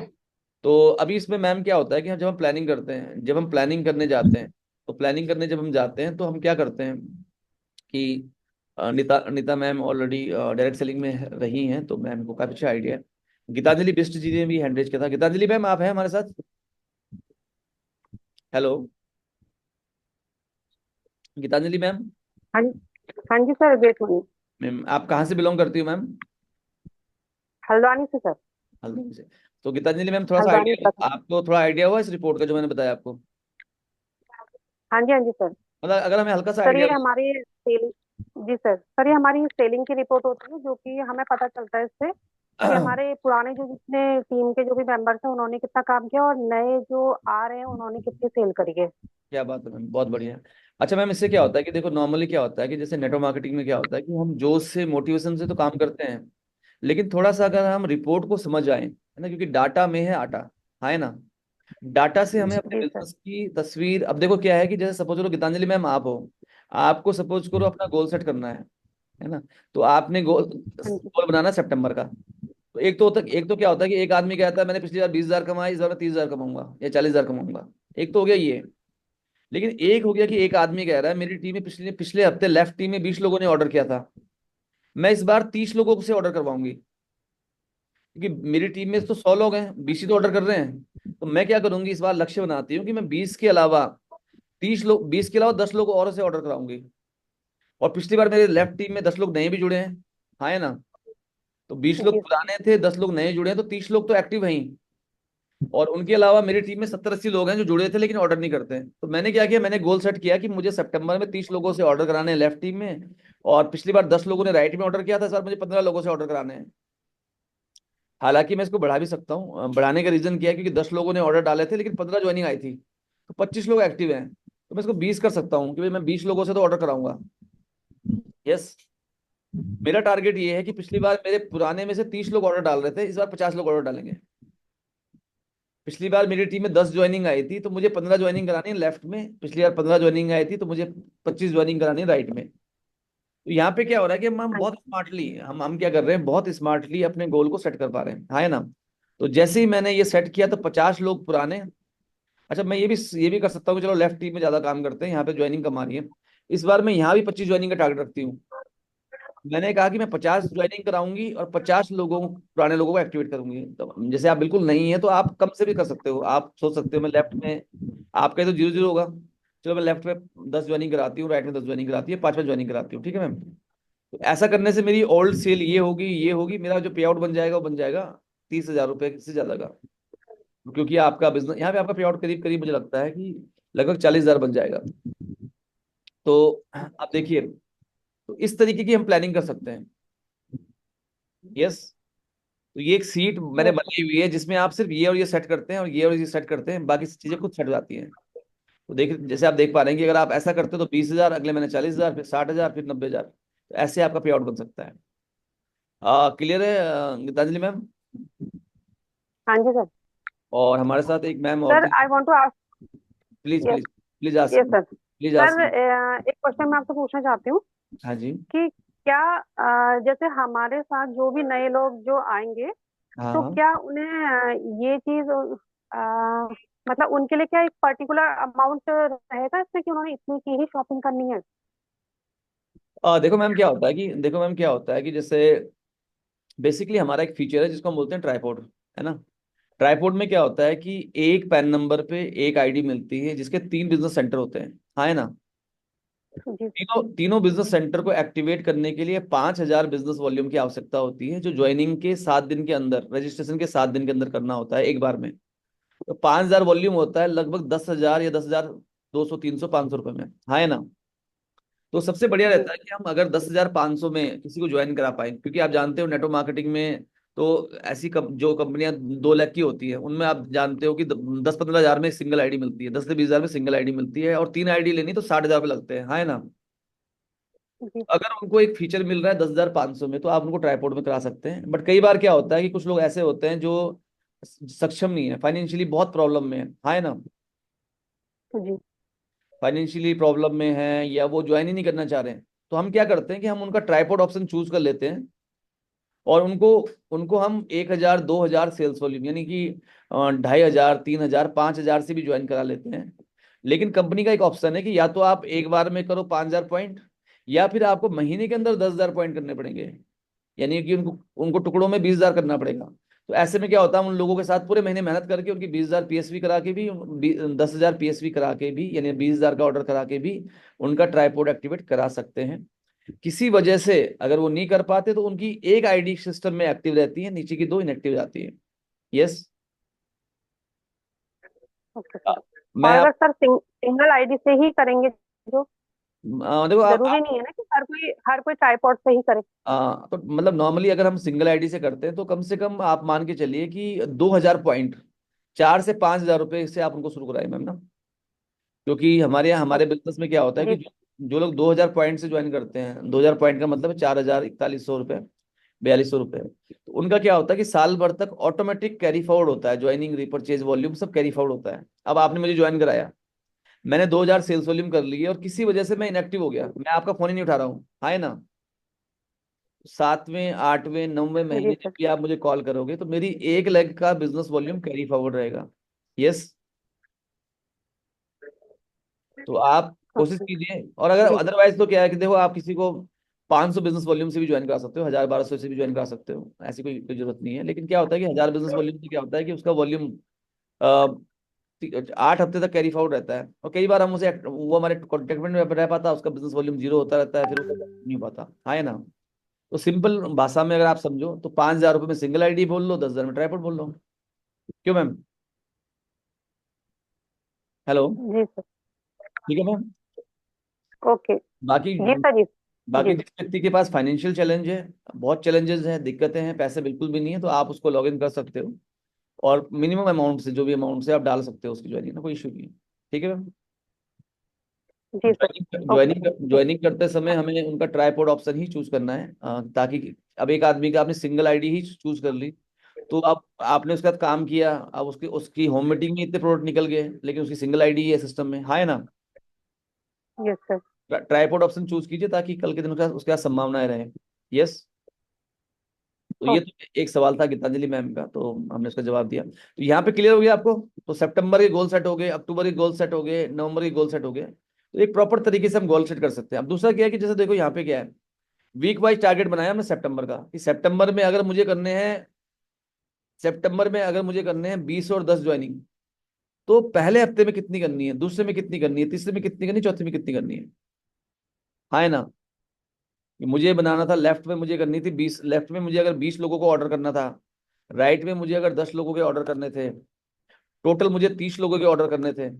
तो अभी इसमें मैम क्या होता है कि जब हम प्लानिंग करते हैं, जब हम प्लानिंग करने जाते हैं, तो प्लानिंग करने जब हम जाते हैं तो हम क्या करते हैं कि Nita Nita ma'am already direct selling में रही हैं, तो मैम को काफी अच्छा आइडिया है। गीतांजलि बिष्ट जी ने भी हैंड रेज किया था। गीतांजलि मैम, आप हैं हमारे साथ? Hello, Geetanjali ma'am. हाँ। हाँ जी सर, वेट मिनट। मैम आप कहाँ से बिलोंग करती हो मैम? हल्द्वानी से सर। हल्द्वानी से। तो गीतांजलि मैम, थोड़ा सा हल्द्वानी आइडिया, तक। आपको थोड़ा आइडिया हुआ इस रिपोर्ट का जो मैंने बताया आपको? हाँ जी सर। मतलब अगर हमें हल्का सा सर आइडिया। ये हमारी सेलिंग, जी सर ये हमारी सेलिंग की रिपोर्ट होती है, जो कि हमें पता चलता है इससे कि हमारे पुराने जो जितने टीम के जो भी मेंबर्स हैं उन्होंने कितना काम किया और नए जो आ रहे हैं उन्होंने कितनी सेल करी है। क्या बात है मैम, बहुत बढ़िया। अच्छा मैम, इससे क्या होता है कि देखो, नॉर्मली क्या होता है कि जैसे नेटवर्क मार्केटिंग में क्या होता है कि हम जोश से, मोटिवेशन से तो काम करते हैं, लेकिन थोड़ा सा अगर हम रिपोर्ट को समझ आए, है ना, क्योंकि डाटा में है आटा, है ना। डाटा से हमें अपने जी सर। बिजनेस की तस्वीर, अब देखो क्या है कि जैसे सपोज करो गीतांजलि मैम आप हो, आपको सपोज करो अपना गोल सेट करना है ना। तो आपने गोल हाँ जी। गोल बनाना है सितंबर का। तो एक तो क्या होता है कि एक आदमी कहता है मैंने पिछली बार 20,000 कमाया, इस बार मैं 30,000 कमाऊंगा या 40,000 कमाऊंगा। एक तो हो गया ये। लेकिन एक हो गया कि एक आदमी कह रहा है मेरी टीम में पिछले पिछले हफ्ते लेफ्ट टीम में 20 लोगों ने ऑर्डर किया था, मैं इस बार 30 लोगों से ऑर्डर करवाऊंगी, क्योंकि मेरी टीम में तो 100 लोग हैं, 20 ही तो ऑर्डर कर रहे हैं। तो मैं क्या करूंगी, इस बार लक्ष्य बनाती हूँ कि मैं 20 के अलावा 30 लोग, 20 के अलावा 10 लोग और से ऑर्डर कराऊंगी। और पिछली बार मेरे लेफ्ट टीम में 10 लोग नए भी जुड़े हैं, हाँ है ना। तो 20 लोग जी सर। पुराने थे, 10 लोग नए जुड़े हैं, तो 30 लोग तो एक्टिव हैं ही। और उनके अलावा मेरी टीम में 70-80 लोग हैं जो जुड़े थे लेकिन ऑर्डर नहीं करते हैं। तो मैंने क्या किया, मैंने गोल सेट किया कि मुझे सितंबर में 30 लोगों से ऑर्डर कराने हैं लेफ्ट टीम में। और पिछली बार 10 लोगों ने राइट में ऑर्डर किया था, सर मुझे 15 लोगों से ऑर्डर कराने हैं। हालांकि मैं इसको बढ़ा भी सकता हूँ। बढ़ाने का रीजन क्या है, क्योंकि 10 लोगों ने ऑर्डर डाले थे लेकिन 15 ज्वाइनिंग आई थी, तो 25 लोग एक्टिव हैं। तो मैं इसको 20 कर सकता हूँ कि भाई मैं 20 लोगों से तो ऑर्डर कराऊंगा। यस। मेरा टारगेट ये है कि पिछली बार मेरे पुराने में से 30 लोग ऑर्डर डाल रहे थे, इस बार 50 लोग ऑर्डर डालेंगे। पिछली बार मेरी टीम में 10 ज्वाइनिंग आई थी, तो मुझे 15 ज्वाइनिंग करानी है लेफ्ट में। पिछली बार 15 ज्वाइनिंग आई थी, तो मुझे 25 ज्वाइनिंग करानी है राइट में। तो यहाँ पे क्या हो रहा है कि हम हाँ बहुत स्मार्टली, हम क्या कर रहे हैं, बहुत स्मार्टली अपने गोल को सेट कर पा रहे हैं, हाँ है ना। तो जैसे ही मैंने ये सेट किया तो 50 लोग पुराने। अच्छा, मैं ये भी कर सकता हूँ कि चलो लेफ्ट टीम में ज्यादा काम करते हैं, यहाँ पे ज्वाइनिंग कम आ रही है, इस बार मैं यहाँ भी 25 ज्वाइनिंग का टारगेट रखती हूँ। मैंने कहा कि मैं 50 ज्वाइनिंग कराऊंगी और 50 लोगों, पुराने लोगों को एक्टिवेट करूंगी। तो जैसे आप बिल्कुल नहीं है तो आप कम से भी कर सकते हो। आप सोच सकते हो मैं लेफ्ट में, आपका तो 0-0 होगा, चलो मैं लेफ्ट में 10 ज्वाइनिंग कराती हूँ, राइट में 10 ज्वाइनिंग कराती है, 5 ज्वाइनिंग कराती हूँ, ठीक है मैम। तो ऐसा करने से मेरी ओल्ड सेल ये होगी, मेरा जो पे आउट बन जाएगा वो बन जाएगा 30,000 रुपये से ज्यादा का। क्योंकि आपका बिजनेस यहाँ पे आपका पे आउट करीब करीब मुझे लगता है कि लगभग 40,000 बन जाएगा। तो आप देखिए, तो इस तरीके की हम प्लानिंग कर सकते हैं। यस। तो ये एक सीट मैंने यस बनाई हुई है जिसमें आप सिर्फ ये और ये सेट करते हैं और ये और ये सेट करते हैं, बाकी चीजें खुद सेट हो जाती हैं। तो देख, जैसे आप देख पा रहे हैं कि अगर आप ऐसा करते हो तो 20,000, अगले महीने 40,000, फिर 60,000, फिर 90,000, तो ऐसे आपका पे आउट बन सकता है। क्लियर है गीतांजलि मैम? हाँ जी सर। और हमारे साथ एक मैम और सर थी। I want to ask. Please yes. Please, please ask yes me, sir. Please ask sir me. एक क्वेश्चन मैं आपसे पूछना चाहती हूँ हाँ जी। कि क्या जैसे हमारे साथ जो भी नए लोग जो आएंगे, हाँ तो हाँ। क्या उन्हें ये चीज मतलब उनके लिए क्या एक पर्टिकुलर अमाउंट रहेगा इसमें कि उन्होंने इतनी की ही शॉपिंग करनी है? देखो मैम क्या होता है कि जैसे बेसिकली हमारा एक फीचर है जिसको हम बोलते हैं ट्राइपॉड, है ना। ट्राइपॉड में क्या होता है कि एक पैन नंबर पे एक आईडी मिलती है जिसके 3 बिजनेस सेंटर होते हैं, हाँ है ना। जी तीनों तीनों बिजनेस सेंटर को एक्टिवेट करने के लिए 5,000 बिजनेस वॉल्यूम की आवश्यकता होती है, जो ज्वाइनिंग के 7 दिन के अंदर, रजिस्ट्रेशन के 7 दिन के अंदर करना होता है एक बार में। तो 5,000 वॉल्यूम होता है लगभग 10,000 या 10,200, 300, 500 रुपए में, हाँ है ना। तो सबसे बढ़िया जी रहता है कि हम अगर 10,500 में किसी को ज्वाइन करा पाए, क्योंकि आप जानते हो नेटवर्क मार्केटिंग में तो ऐसी जो कंपनियां 2 लाख की होती है उनमें आप जानते हो कि 10-15 हजार में सिंगल आईडी मिलती है, 10 से 20 हजार में सिंगल आईडी मिलती है, और 3 आईडी लेनी तो 60,000 लगते हैं, हाँ है ना। जी अगर उनको एक फीचर मिल रहा है 10,500 में तो आप उनको ट्राईपोर्ट में करा सकते हैं। बट कई बार क्या होता है कि कुछ लोग ऐसे होते हैं जो सक्षम नहीं है, फाइनेंशियली बहुत प्रॉब्लम में है, हाँ है ना। जी फाइनेंशियली प्रॉब्लम में है या वो ज्वाइन ही नहीं करना चाह रहे हैं, तो हम क्या करते हैं कि हम उनका ट्राईपोर्ट ऑप्शन चूज कर लेते हैं। और उनको उनको हम 1,000 2,000 सेल्स वॉल्यूम यानी कि 2,500 3,000 5,000 से भी ज्वाइन करा लेते हैं। लेकिन कंपनी का एक ऑप्शन है कि या तो आप एक बार में करो 5,000 पॉइंट, या फिर आपको महीने के अंदर 10,000 पॉइंट करने पड़ेंगे, यानी कि उनको उनको टुकड़ों में 20,000 करना पड़ेगा। तो ऐसे में क्या होता है, उन लोगों के साथ पूरे महीने मेहनत करके उनकी 20,000 पीएसवी करा के भी, 10,000 पीएसवी करा के भी, यानी 20,000 का ऑर्डर करा के भी उनका ट्राइपॉड एक्टिवेट करा सकते हैं। किसी वजह से अगर वो नहीं कर पाते तो उनकी एक आईडी सिस्टम में एक्टिव रहती है, नीचे की 2 इनएक्टिव जाती है। यस। Okay sir. मैं और आप अगर सर सिंगल आईडी से ही करेंगे, जो देखो जरूरी नहीं है ना कि हर कोई ट्राइपॉड से ही करे। तो मतलब नॉर्मली अगर हम सिंगल आईडी से करते हैं तो कम से कम आप मान के चलिए कि 2,000 पॉइंट, 4 से 5,000 रुपए से आप उनको शुरू कराए मैम ना। क्योंकि हमारे यहाँ हमारे बिजनेस में क्या होता है कि जी जो लोग 2,000 पॉइंट से ज्वाइन करते हैं, 2,000 पॉइंट का मतलब है 4,000 4100 रुपये, 4,200 रुपये। तो उनका क्या होता है कि साल भर तक ऑटोमेटिक कैरी फॉरवर्ड होता है, ज्वाइनिंग रिपर्चेज वॉल्यूम सब कैरी फॉरवर्ड होता है। अब आपने मुझे ज्वाइन कराया, मैंने 2,000 सेल्स वॉल्यूम कर ली है और किसी वजह से मैं इनएक्टिव हो गया, मैं आपका फोन ही नहीं उठा रहा हूँ, हाँ है ना। 7वें 8वें 9वें जी महीने जब सर। भी आप मुझे कॉल करोगे तो मेरी 1 लाख का बिजनेस वॉल्यूम कैरी फॉरवर्ड रहेगा। यस। तो आप कोशिश ओके। कीजिए, और अगर जी अदरवाइज तो क्या है कि देखो आप किसी को 500 बिजनेस वॉल्यूम से भी ज्वाइन करा सकते हो, 1,000 1,200 से भी ज्वाइन करा सकते हो, ऐसी कोई जरूरत नहीं है। लेकिन क्या होता है कि 1,000 बिजनेस वॉल्यूम से क्या होता है कि उसका वॉल्यूम 8 हफ्ते तक कैरी फॉरवर्ड रहता है, और कई बार हम उसे वो हमारे कॉन्टेक्ट में रह पाता, उसका बिजनेस वॉल्यूम जीरो होता रहता है, फिर वो नहीं हो पाता, हाँ है ना। तो सिंपल भाषा में अगर आप समझो तो 5,000 रुपये में सिंगल आईडी बोल लो, 10,000 में ट्राइपॉड बोल लो। क्यों मैम। हेलो। जी सर। ठीक है मैम। ओके। बाकी जी सर। जी बाकी जी जिस व्यक्ति के पास फाइनेंशियल चैलेंज है, बहुत चैलेंजेस हैं, दिक्कतें हैं, पैसे बिल्कुल भी नहीं है, तो आप उसको लॉग इन कर सकते हो, और मिनिमम अमाउंट से, जो भी अमाउंट से आप डाल सकते हो उसकी ज्वाइनिंग ना, कोई इशू नहीं है। ठीक है मैम। जी sir. Joining okay. Joining joining करते समय हमें उनका ट्राइपॉड ऑप्शन ही चूज करना है, ताकि अब एक आदमी का आपने सिंगल आईडी ही चूज कर ली, तो अब आपने उसके साथ काम किया, अब उसकी उसकी होम मीटिंग में इतने प्रोडक्ट निकल गए, लेकिन उसकी सिंगल आईडी है सिस्टम में, हाँ है ना। Yes sir. Tripod option choose कीजिए ताकि कल के दिन उसके साथ संभावनाएं रहे। यस। तो ये ओके। तो एक सवाल था गीतांजलि मैम का, तो हमने उसका जवाब दिया, तो यहाँ पे क्लियर हो गया आपको। तो सितंबर के गोल सेट हो गए, अक्टूबर के गोल सेट हो गए, नवंबर के गोल सेट हो गए, तो एक प्रॉपर तरीके से हम गोल सेट कर सकते हैं। अब दूसरा क्या है कि जैसे देखो यहाँ पे क्या है, वीक वाइज टारगेट बनाया हमने सितंबर का, कि सितंबर में अगर मुझे करने हैं 20 और 10 ज्वाइनिंग, तो पहले हफ्ते में कितनी करनी है, दूसरे में कितनी करनी है, तीसरे में कितनी करनी है, चौथे में कितनी करनी है, हाँ है ना। कि मुझे बनाना था, लेफ्ट में मुझे करनी थी 20, लेफ्ट में मुझे अगर 20 लोगों को ऑर्डर करना था, राइट में मुझे अगर 10 लोगों के ऑर्डर करने थे, टोटल मुझे 30 लोगों के ऑर्डर करने थे।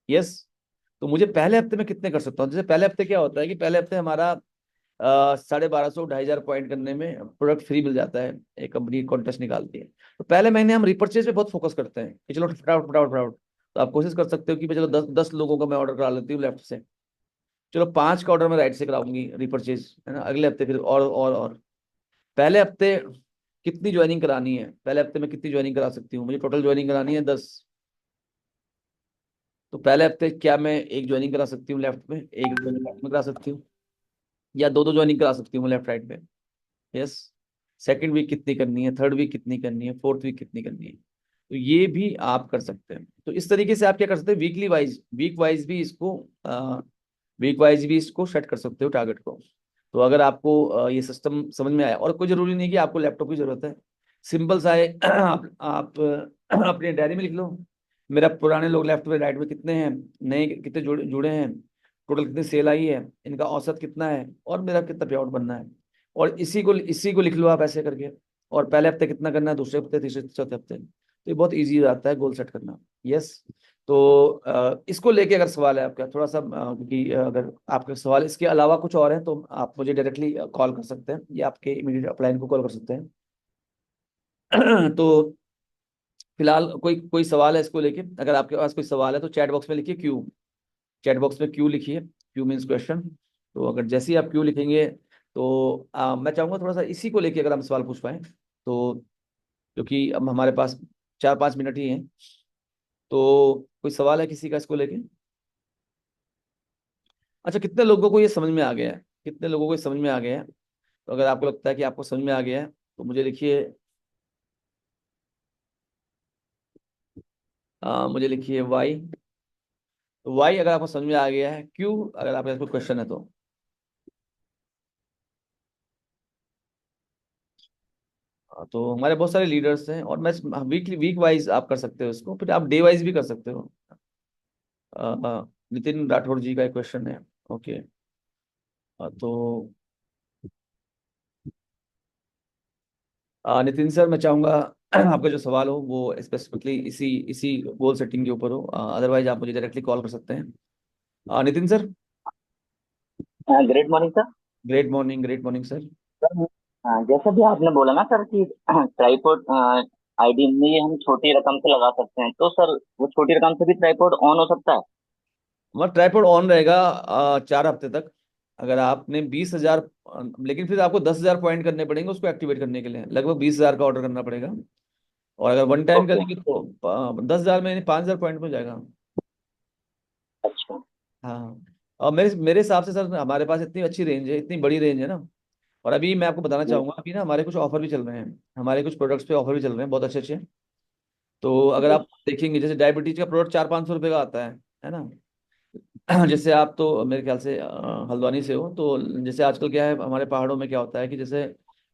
यस। तो मुझे पहले हफ्ते में कितने कर सकता हूँ, जैसे पहले हफ्ते क्या होता है कि पहले हफ्ते हमारा 1,250 2,500 पॉइंट करने में प्रोडक्ट फ्री मिल जाता है, एक कंपनी कॉन्टेस्ट निकालती है। तो पहले महीने हम रिपर्चेज पे बहुत फोकस करते हैं कि चलो फटाफट फटाफट फटाफट। तो आप कोशिश कर सकते हो कि भाई चलो 10 10 लोगों का मैं ऑर्डर करा लेती हूँ लेफ्ट से, चलो 5 का ऑर्डर मैं राइट से कराऊंगी रिपर्चेज, है ना। अगले हफ्ते फिर और पहले हफ्ते कितनी ज्वाइनिंग करानी है, पहले हफ्ते में कितनी ज्वाइनिंग करा सकती हूँ, मुझे टोटल ज्वाइनिंग करानी है 10। तो पहले हफ्ते क्या मैं एक ज्वाइनिंग करा सकती हूँ लेफ्ट में, एक ज्वाइनिंग राइट में करा सकती हूँ, या दो दो ज्वाइनिंग करा सकती हूँ लेफ्ट राइट में। यस। सेकेंड वीक कितनी करनी है, थर्ड वीक कितनी करनी है, फोर्थ वीक कितनी करनी है, तो ये भी आप कर सकते हैं। तो इस तरीके से आप क्या कर सकते हैं, वीक वाइज भी इसको सेट कर सकते हो टारगेट को। तो अगर आपको ये सिस्टम समझ में आया, और कोई जरूरी नहीं कि आपको लैपटॉप की जरूरत है, सिंपल सा है आप अपने डायरी में लिख लो, मेरा पुराने लोग लेफ्ट में राइट में कितने हैं, नए कितने जुड़े जुड़े हैं, टोटल कितनी सेल आई है, इनका औसत कितना है, और मेरा कितना पे आउट बनना है, और इसी को लिख लो आप ऐसे करके। और पहले हफ्ते कितना करना है, दूसरे हफ्ते, तीसरे चौथे हफ्ते, तो ये बहुत ईजी रहता है गोल सेट करना। यस। तो इसको लेके अगर सवाल है आपका थोड़ा सा, क्योंकि अगर आपका सवाल इसके अलावा कुछ और है तो आप मुझे डायरेक्टली कॉल कर सकते हैं, या आपके इमीडिएट अपलाइन को कॉल कर सकते हैं। तो फिलहाल कोई कोई सवाल है इसको लेके, अगर आपके पास कोई सवाल है तो चैट बॉक्स में लिखिए क्यू, चैट बॉक्स में क्यू लिखिए, क्यू मीन्स क्वेश्चन। तो अगर जैसे ही आप क्यू लिखेंगे तो मैं चाहूंगा थोड़ा सा इसी को लेके अगर हम सवाल पूछ पाए, तो क्योंकि अब हमारे पास 4 5 मिनट ही हैं, तो कोई सवाल है किसी का इसको लेके। अच्छा, कितने लोगों को ये समझ में आ गया है, कितने लोगों को ये समझ में आ गया है, तो अगर आपको लगता है कि आपको समझ में आ गया है तो मुझे लिखिए मुझे लिखिए वाई। वाई अगर आपको समझ में आ गया है, क्यू अगर आपका कोई क्वेश्चन है तो। तो हमारे बहुत सारे लीडर्स हैं, और मैं वीक वाइज आप कर सकते हो इसको, फिर आप डे वाइज भी कर सकते हो। नितिन राठौर जी का एक क्वेश्चन है। ओके। तो नितिन सर, मैं चाहूंगा आपका जो सवाल हो वो स्पेसिफिकली इसी इसी गोल सेटिंग के ऊपर हो, अदरवाइज आप मुझे डायरेक्टली कॉल कर सकते हैं। Nitin sir. Great morning sir. Great morning, great morning sir. Sir जैसे भी आपने बोला ना सर कि ट्राइपॉड आईडी में ये हम छोटी रकम से लगा सकते हैं, तो सर वो छोटी रकम से भी ट्राइपॉड ऑन हो सकता है? हमारा ट्राइपॉड ऑन रहेगा 4 हफ्ते तक। अगर आपने 20,000, लेकिन फिर आपको 10,000 पॉइंट करने पड़ेंगे उसको एक्टिवेट करने के लिए, लगभग 20,000 का ऑर्डर करना पड़ेगा। और अगर वन टाइम ओके। करेंगे तो 10,000 में, यानी 5,000 पॉइंट में हो जाएगा। अच्छा। हाँ। और मेरे मेरे हिसाब से सर, हमारे पास इतनी अच्छी रेंज है, इतनी बड़ी रेंज है ना। और अभी मैं आपको बताना जी, चाहूंगा, अभी ना हमारे कुछ ऑफर भी चल रहे हैं, हमारे कुछ प्रोडक्ट्स पे ऑफर भी चल रहे हैं बहुत अच्छे अच्छे। तो अगर जी, आप देखेंगे, जैसे डायबिटीज का प्रोडक्ट 400-500 रुपये का आता है ना। जैसे आप तो मेरे ख्याल से हल्द्वानी से हो, तो जैसे आजकल क्या है हमारे पहाड़ों में क्या होता है कि जैसे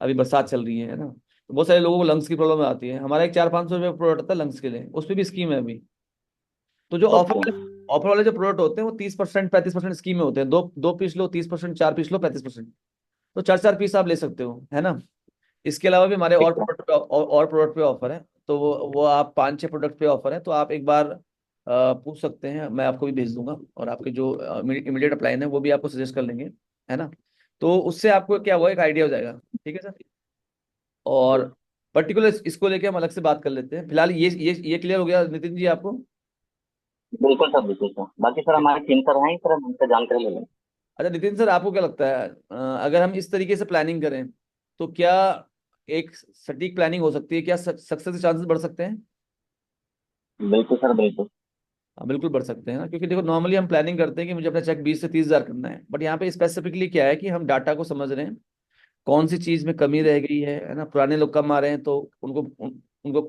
अभी बरसात चल रही है ना, तो बहुत सारे लोगों को लंग्स की प्रॉब्लम आती है। हमारा एक 400-500 रुपये प्रोडक्ट आता है लंग्स के लिए, उस पर भी स्कीम है अभी। तो जो ओके। ऑफर वाले जो प्रोडक्ट होते हैं वो 30%, 35% स्कीम में होते हैं। दो दो पीस लो 30%, 4 पीस लो 35%। तो 4 4 पीस आप ले सकते हो, है ना। इसके अलावा भी हमारे ठीक और है। प्रोडक्ट पे और प्रोडक्ट पे ऑफर है। तो वो आप 5-6 प्रोडक्ट पे ऑफर है, तो आप एक बार पूछ सकते हैं, मैं आपको भी भेज दूंगा। और आपके जो इमीडिएट अप्लाई है वो भी आपको सजेस्ट कर लेंगे, है ना। तो उससे आपको क्या हुआ, एक आइडिया हो जाएगा। ठीक है सर। और जी, पर्टिकुलर इसको लेके हम अलग से बात कर लेते हैं। फिलहाल ये क्लियर हो गया नितिन जी आपको। बिल्कुल सर, बिल्कुल सर। बाकी सर हमारे टीम सर हैं, सर हम उनसे जानकारी ले लेंगे। अच्छा नितिन सर, आपको क्या लगता है, अगर हम इस तरीके से प्लानिंग करें तो क्या एक सटीक प्लानिंग हो सकती है, क्या सक्सेस के चांसेस बढ़ सकते हैं? बिल्कुल सर, बिल्कुल। हाँ बिल्कुल बढ़ सकते हैं ना, क्योंकि देखो नॉर्मली हम प्लानिंग करते हैं कि मुझे अपना चेक 20 से 30,000 करना है, बट यहाँ पे स्पेसिफिकली क्या है कि हम डाटा को समझ रहे हैं, कौन सी चीज में कमी रह गई है ना। पुराने लोग कम आ रहे हैं तो उनको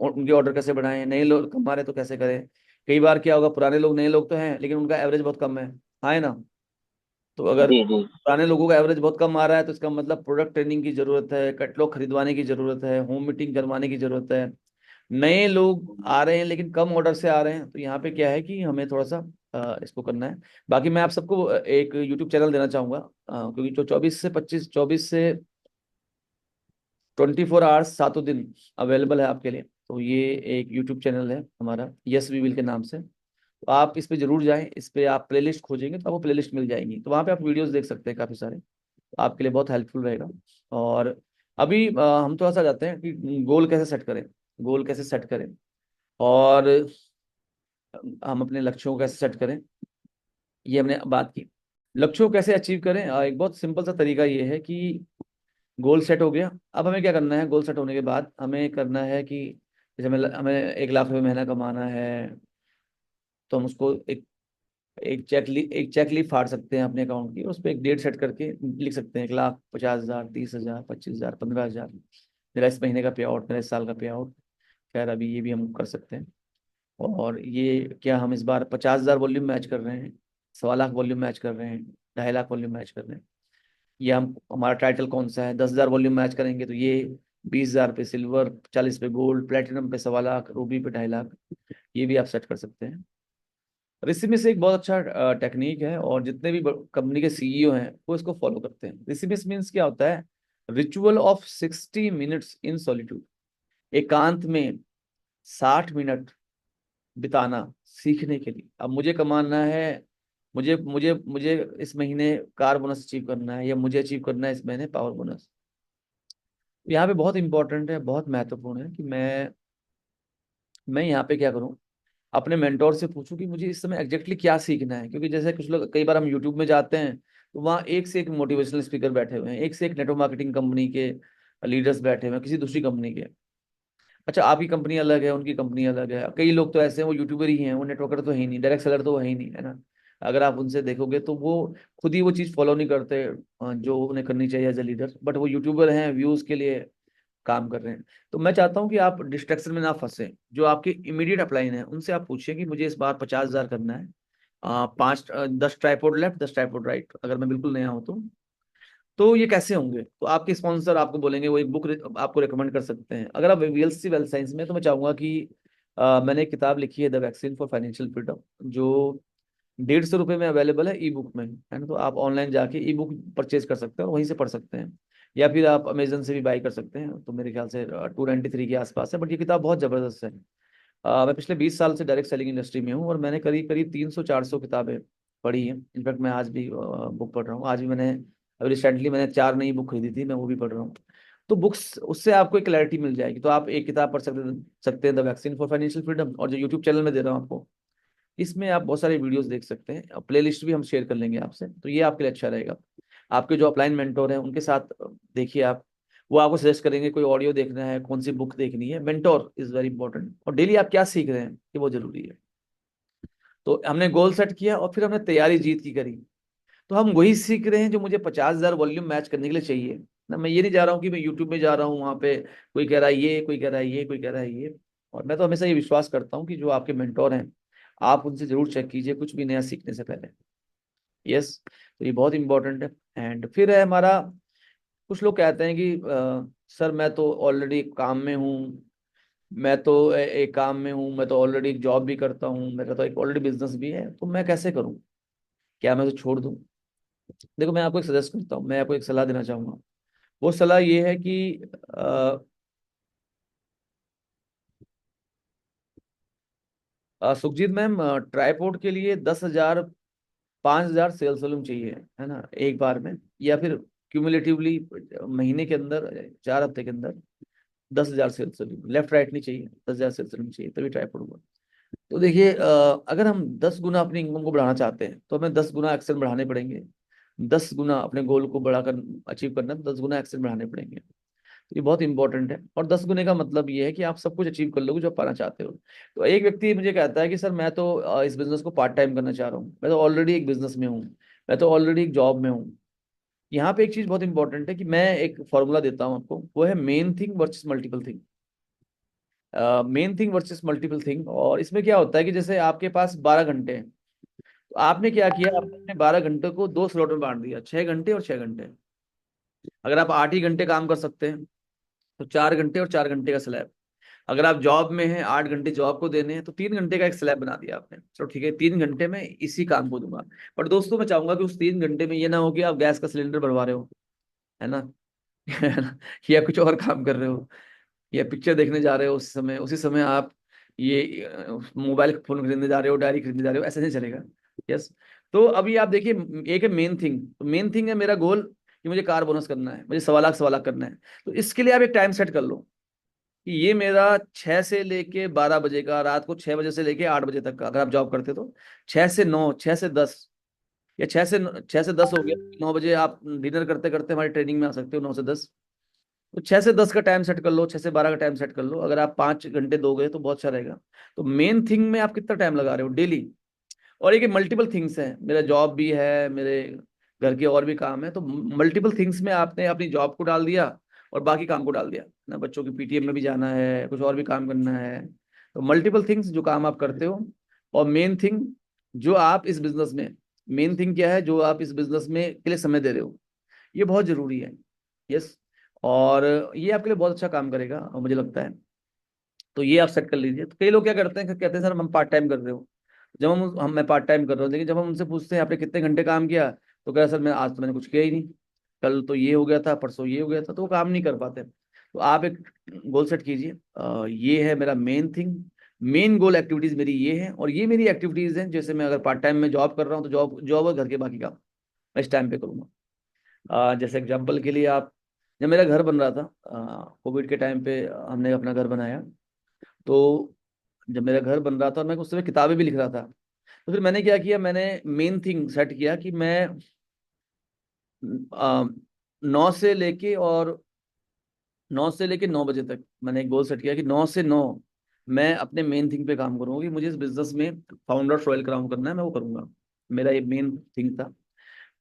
उनके ऑर्डर कैसे बढ़ाएं, नए लोग कम आ रहे हैं तो कैसे करें। कई बार क्या होगा, पुराने लोग, नए लोग तो हैं लेकिन उनका एवरेज बहुत कम है ना। तो अगर जी, जी, पुराने लोगों का एवरेज बहुत कम आ रहा है तो इसका मतलब प्रोडक्ट ट्रेनिंग की जरूरत है, कैटलॉग खरीदवाने की जरूरत है, होम मीटिंग करवाने की जरूरत है। नए लोग आ रहे हैं लेकिन कम ऑर्डर से आ रहे हैं, तो यहाँ पे क्या है कि हमें थोड़ा सा इसको करना है। बाकी मैं आप सबको एक यूट्यूब चैनल देना चाहूंगा, क्योंकि जो 24 सातों दिन अवेलेबल है आपके लिए। तो ये एक यूट्यूब चैनल है हमारा, यस वी विल के नाम से। तो आप इस पे जरूर जाएं, इस पे आप प्लेलिस्ट खोजेंगे तो आपको प्लेलिस्ट मिल जाएंगी, तो वहाँ पे आप वीडियोस देख सकते हैं काफी सारे। तो आपके लिए बहुत हेल्पफुल रहेगा। और अभी हम थोड़ा सा जाते हैं कि गोल कैसे सेट करें, गोल कैसे सेट करें, और हम अपने लक्ष्यों को कैसे सेट करें, ये हमने बात की। लक्ष्यों को कैसे अचीव करें, एक बहुत सिंपल सा तरीका ये है कि गोल सेट हो गया, अब हमें क्या करना है, गोल सेट होने के बाद हमें करना है कि जैसे हमें हमें 1 लाख रुपए महीना कमाना है, तो हम उसको एक चेक लीफ फाड़ सकते हैं अपने अकाउंट की, उस पर एक डेट सेट करके लिख सकते हैं 1,50,000, 30,000, 25,000, 15,000, मेरा इस महीने का पे आउट, मेरा इस साल का पे आउट। खैर अभी ये भी हम कर सकते हैं। और ये क्या हम इस बार 50,000 वॉल्यूम मैच कर रहे हैं, 1.25 लाख वॉल्यूम मैच कर रहे हैं, 2.5 लाख वॉल्यूम मैच कर रहे हैं। ये हम हमारा टाइटल कौन सा है, 10,000 वॉल्यूम मैच करेंगे तो ये 20,000 पे सिल्वर, 40 पे गोल्ड, प्लेटिनम पे 1.25 लाख, रूबी पे 2.5 लाख। ये भी आप सेट कर सकते हैं। रिसीमिस एक बहुत अच्छा टेक्निक है, और जितने भी कंपनी के सीईओ हैं वो इसको फॉलो करते हैं। रिसीमिस मीन्स क्या होता है, ritual of 60 minutes in solitude, एकांत में 60 मिनट बिताना सीखने के लिए। अब मुझे कमाना है, मुझे मुझे मुझे इस महीने कार बोनस अचीव करना है, या मुझे अचीव करना है इस महीने पावर बोनस। यहाँ पे बहुत इंपॉर्टेंट है, बहुत महत्वपूर्ण है कि मैं यहाँ पे क्या करूँ, अपने मेंटोर से पूछूं कि मुझे इस समय एग्जैक्टली क्या सीखना है। क्योंकि जैसे कुछ लोग, कई बार हम यूट्यूब में जाते हैं तो वहाँ एक से एक मोटिवेशनल स्पीकर बैठे हुए हैं, एक से एक नेटवर्क मार्केटिंग कंपनी के लीडर्स बैठे हुए हैं, किसी दूसरी कंपनी के। अच्छा, आपकी कंपनी अलग है, उनकी कंपनी अलग है। कई लोग तो ऐसे हैं, वो यूट्यूबर ही हैं, वो नेटवर्कर तो है ही नहीं, डायरेक्ट सेलर तो है ही नहीं, है ना। अगर आप उनसे देखोगे तो वो खुद ही वो चीज़ फॉलो नहीं करते जो उन्हें करनी चाहिए एज ए लीडर, बट वो यूट्यूबर हैं व्यूज के लिए, काम कर रहे हैं। तो मैं चाहता हूँ कि आप डिस्ट्रैक्शन में ना फंसे, जो आपके इमीडिएट अपलाइन है उनसे आप पूछिए कि मुझे इस बार 50,000 करना है, 10 ट्राइपॉड लेफ्ट 10 ट्राइपॉड राइट, अगर मैं बिल्कुल नया हूँ तो ये कैसे होंगे। तो आपके स्पॉन्सर आपको बोलेंगे, वो एक बुक आपको रिकमेंड कर सकते हैं। अगर आप वीएलसी वेल्थ साइंस में, तो मैं चाहूंगा कि मैंने एक किताब लिखी है the vaccine for financial freedom, जो 150 रुपये में अवेलेबल है ई बुक में, है ना। तो आप ऑनलाइन जाके ई बुक परचेज कर सकते हैं और वहीं से पढ़ सकते हैं, या फिर आप अमेजन से भी बाई कर सकते हैं। तो मेरे ख्याल से 293 के आसपास है, बट ये किताब बहुत ज़बरदस्त है। मैं पिछले 20 साल से डायरेक्ट सेलिंग इंडस्ट्री में हूँ, और मैंने करीब करीब 300-400 किताबें पढ़ी हैं। इनफैक्ट मैं आज भी बुक पढ़ रहा हूँ। आज भी मैंने अभी रिसेंटली मैंने 4 नई बुक खरीदी थी, मैं वो भी पढ़ रहा हूँ। तो बुक्स, उससे आपको एक क्लैरिटी मिल जाएगी। तो आप एक किताब पढ़ सकते हैं the vaccine for financial freedom, और जो यूट्यूब चैनल में दे रहा हूँ आपको, इसमें आप बहुत सारे वीडियोस देख सकते हैं, और प्ले लिस्ट भी हम शेयर कर लेंगे आपसे, तो ये आपके लिए अच्छा रहेगा। आपके जो अपलाइन मेंटोर हैं उनके साथ देखिए आप, वो आपको सजेस्ट करेंगे कोई ऑडियो देखना है, कौन सी बुक देखनी है। मेंटोर इज वेरी इंपॉर्टेंट, और डेली आप क्या सीख रहे हैं ये बहुत जरूरी है। तो हमने गोल सेट किया और फिर हमने तैयारी जीत की करी, तो हम वही सीख रहे हैं जो मुझे 50,000 वॉल्यूम मैच करने के लिए चाहिए ना। मैं ये नहीं जा रहा हूँ कि मैं यूट्यूब में जा रहा हूँ, वहाँ पे कोई कह रहा है ये, कोई कह रहा है ये, कोई कह रहा है ये। और मैं तो हमेशा ये विश्वास करता हूँ कि जो आपके मेंटोर हैं, आप उनसे जरूर चेक कीजिए कुछ भी नया सीखने से पहले। यस, तो ये बहुत इंपॉर्टेंट है। एंड फिर है हमारा, कुछ लोग कहते हैं कि सर मैं तो ऑलरेडी काम में हूँ, मैं तो एक काम में हूँ, मैं तो ऑलरेडी एक जॉब भी करता हूँ, मेरा तो एक ऑलरेडी बिजनेस भी है, तो मैं कैसे करूँ, क्या मैं तो छोड़ दूँ। देखो, मैं आपको एक सजेस्ट करता हूँ, मैं आपको एक सलाह देना चाहूंगा। वो सलाह ये है कि सुखजीत मैम, ट्राईपोर्ट के लिए 10,000 5,000 सेल्स वॉल्यूम चाहिए, है ना, एक बार में, या फिर क्यूमुलेटिवली महीने के अंदर, 4 हफ्ते के अंदर 10,000 सेल्स वॉल्यूम, लेफ्ट राइट नहीं चाहिए, 10,000 सेल्स वॉल्यूम चाहिए, तभी ट्राईपोर्ट होगा। तो देखिए, अगर हम 10 गुना अपनी इनकम को बढ़ाना चाहते हैं, तो हमें 10 गुना एक्शन बढ़ाने पड़ेंगे। 10 गुना अपने गोल को बढ़ाकर अचीव करना है, तो 10 गुना एक्शन बढ़ाने पड़ेंगे। तो ये बहुत इंपॉर्टेंट है। और 10 गुने का मतलब ये है कि आप सब कुछ अचीव कर लोगे जो आप पाना चाहते हो। तो एक व्यक्ति मुझे कहता है कि सर मैं तो इस बिजनेस को पार्ट टाइम करना चाह रहा हूँ, मैं तो ऑलरेडी एक बिजनेस में हूँ, मैं तो ऑलरेडी एक जॉब में हूँ। यहाँ पे एक चीज बहुत इंपॉर्टेंट है कि मैं एक फॉर्मूला देता हूँ आपको, वो है main thing versus multiple thing. Main thing versus multiple thing. और इसमें क्या होता है कि जैसे आपके पास 12 घंटे हैं, तो आपने क्या किया, आपने 12 घंटे को 2 स्लॉट में बांट दिया, 6 घंटे और 6 घंटे। अगर आप 8 ही घंटे काम कर सकते हैं, तो 4 घंटे और 4 घंटे का स्लैब। अगर आप जॉब में हैं, 8 घंटे जॉब को देने हैं, तो 3 घंटे का एक स्लैब बना दिया आपने। चलो ठीक है, 3 घंटे में इसी काम को दूंगा। पर दोस्तों, मैं चाहूंगा कि उस 3 घंटे में ये ना हो कि आप गैस का सिलेंडर भरवा रहे हो, है ना, है ना, या कुछ और काम कर रहे हो, या पिक्चर देखने जा रहे हो, उसी समय आप ये मोबाइल फोन खरीदने जा रहे हो, डायरी खरीदने जा रहे हो, ऐसे नहीं चलेगा। यस। तो अभी आप देखिए, एक है मेन थिंग। तो मेन थिंग है मेरा गोल कि मुझे कार बोनस करना है, मुझे 1.25 लाख करना है। तो इसके लिए आप एक टाइम सेट कर लो कि ये मेरा 6 से लेके 12 बजे का, रात को 6 बजे से लेके 8 बजे तक का, अगर आप जॉब करते तो 6 से 9, 6 से 10, या 6 से 10 हो गया। 9 बजे आप डिनर करते करते हमारी ट्रेनिंग में आ सकते हो, 9 से 10। तो 6 से 10 का टाइम सेट कर लो, 6 से 12 का टाइम सेट कर लो। अगर आप 5 घंटे दोगे तो बहुत अच्छा रहेगा। तो मेन थिंग में आप कितना टाइम लगा रहे हो डेली। और एक मल्टीपल थिंग्स हैं, मेरा जॉब भी है, मेरे घर के और भी काम है, तो मल्टीपल थिंग्स में आपने अपनी जॉब को डाल दिया और बाकी काम को डाल दिया ना, बच्चों की पीटीएम में भी जाना है, कुछ और भी काम करना है। तो मल्टीपल थिंग्स जो काम आप करते हो, और मेन थिंग जो आप इस बिजनेस में, मेन थिंग क्या है जो आप इस बिजनेस में के लिए समय दे रहे हो, ये बहुत जरूरी है। यस। और ये आपके लिए बहुत अच्छा काम करेगा, और मुझे लगता है। तो ये आप सेट कर लीजिए। तो कई लोग क्या करते हैं, कहते हैं सर हम पार्ट टाइम कर रहे हो। जब मैं पार्ट टाइम कर रहा हूँ, लेकिन जब हम उनसे पूछते हैं आपने कितने घंटे काम किया, तो कह सर मैं आज तो मैंने कुछ किया ही नहीं, कल तो ये हो गया था, परसों ये हो गया था, तो वो काम नहीं कर पाते। तो आप एक गोल सेट कीजिए, ये है मेरा main thing, main goal activities मेरी ये है, और ये मेरी एक्टिविटीज हैं। जैसे मैं अगर पार्ट टाइम में जॉब कर रहा हूँ, तो जॉब जॉब और घर के बाकी काम मैं इस टाइम पे करूँगा। जैसे एग्जाम्पल के लिए, आप, जब मेरा घर बन रहा था कोविड के टाइम पे, हमने अपना घर बनाया। तो जब मेरा घर बन रहा था और मैं उस समय किताबें भी लिख रहा था, तो फिर मैंने क्या किया, मैंने मेन थिंग सेट किया कि मैं 9 से लेके 9 बजे तक मैंने एक गोल सेट किया कि 9 से 9 मैं अपने मेन थिंग पे काम करूंगा, कि मुझे इस बिजनेस में फाउंडर रॉयल क्राउन करना है, मैं वो करूंगा। मेरा ये मेन थिंग था।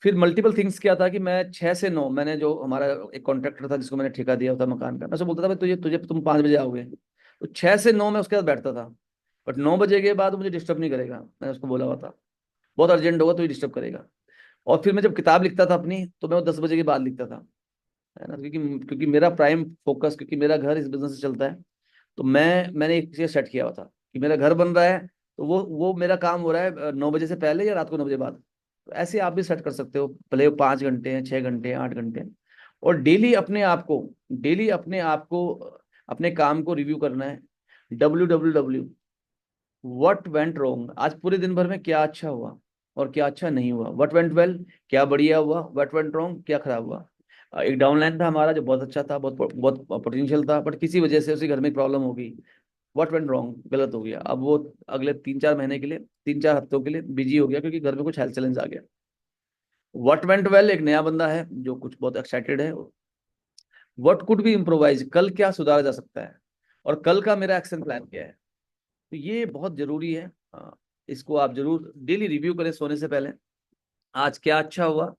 फिर मल्टीपल थिंग्स क्या था कि मैं 6 से 9, मैंने जो हमारा एक कॉन्ट्रैक्टर था जिसको मैंने ठेका दिया था मकान का, मैं उससे बोलता था भाई तुझे तुझे तुम 5 बजे आओगे, तो 6 से 9 मैं उसके साथ बैठता था। बट 9 बजे के बाद मुझे डिस्टर्ब नहीं करेगा, मैंने उसको बोला हुआ था, बहुत अर्जेंट होगा तो ही डिस्टर्ब करेगा। और फिर मैं जब किताब लिखता था अपनी, तो मैं वो 10 बजे के बाद लिखता था, है ना, क्योंकि क्योंकि मेरा प्राइम फोकस, क्योंकि मेरा घर इस बिजनेस से चलता है। तो मैंने एक चीज सेट किया हुआ था कि मेरा घर बन रहा है, तो वो मेरा काम हो रहा है 9 बजे से पहले या रात को 9 बजे बाद। तो ऐसे आप भी सेट कर सकते हो, भले वो 5 घंटे हैं, 6 घंटे हैं, 8 घंटे हैं। और डेली अपने आप को अपने काम को रिव्यू करना है। WWW, व्हाट वेंट रॉन्ग, आज पूरे दिन भर में क्या अच्छा हुआ और क्या अच्छा नहीं हुआ। व्हाट वेंट वेल, क्या बढ़िया हुआ। व्हाट वेंट रॉन्ग, क्या खराब हुआ। एक डाउनलाइन था हमारा जो बहुत अच्छा था, बहुत बहुत पोटेंशियल था, बट किसी वजह से उसी घर में प्रॉब्लम हो गई। व्हाट वेंट रॉन्ग, गलत हो गया। अब वो अगले 3-4 महीने के लिए, 3-4 हफ्तों के लिए बिजी हो गया, क्योंकि घर में कुछ हेल्थ चैलेंज आ गया। व्हाट वेंट वेल, एक नया बंदा है जो कुछ बहुत एक्साइटेड है। व्हाट कुड बी इम्प्रोवाइज, कल क्या सुधारा जा सकता है, और कल का मेरा एक्शन प्लान क्या है। तो ये बहुत जरूरी है। इसको आप जरूर डेली रिव्यू करें सोने से पहले। आज क्या अच्छा हुआ,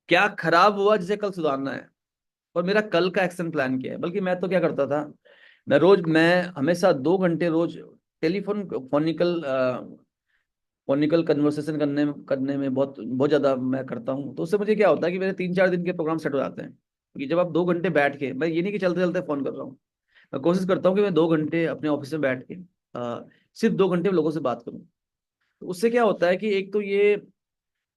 क्या खराब हुआ जिसे कल सुधारना है, और मेरा कल का एक्शन प्लान क्या है। बल्कि मैं तो क्या करता था, मैं हमेशा 2 घंटे रोज टेलीफोन फोनिकल कन्वर्सेशन करने में बहुत बहुत ज्यादा मैं करता हूँ। तो उससे मुझे क्या होता है कि मेरे 3-4 दिन के प्रोग्राम सेट हो जाते हैं। क्योंकि जब आप 2 घंटे बैठ के, मैं ये नहीं कि चलते चलते फोन कर रहा हूँ, मैं कोशिश करता हूँ कि मैं 2 घंटे अपने ऑफिस में बैठ के सिर्फ 2 घंटे लोगों से बात करूँ। तो उससे क्या होता है कि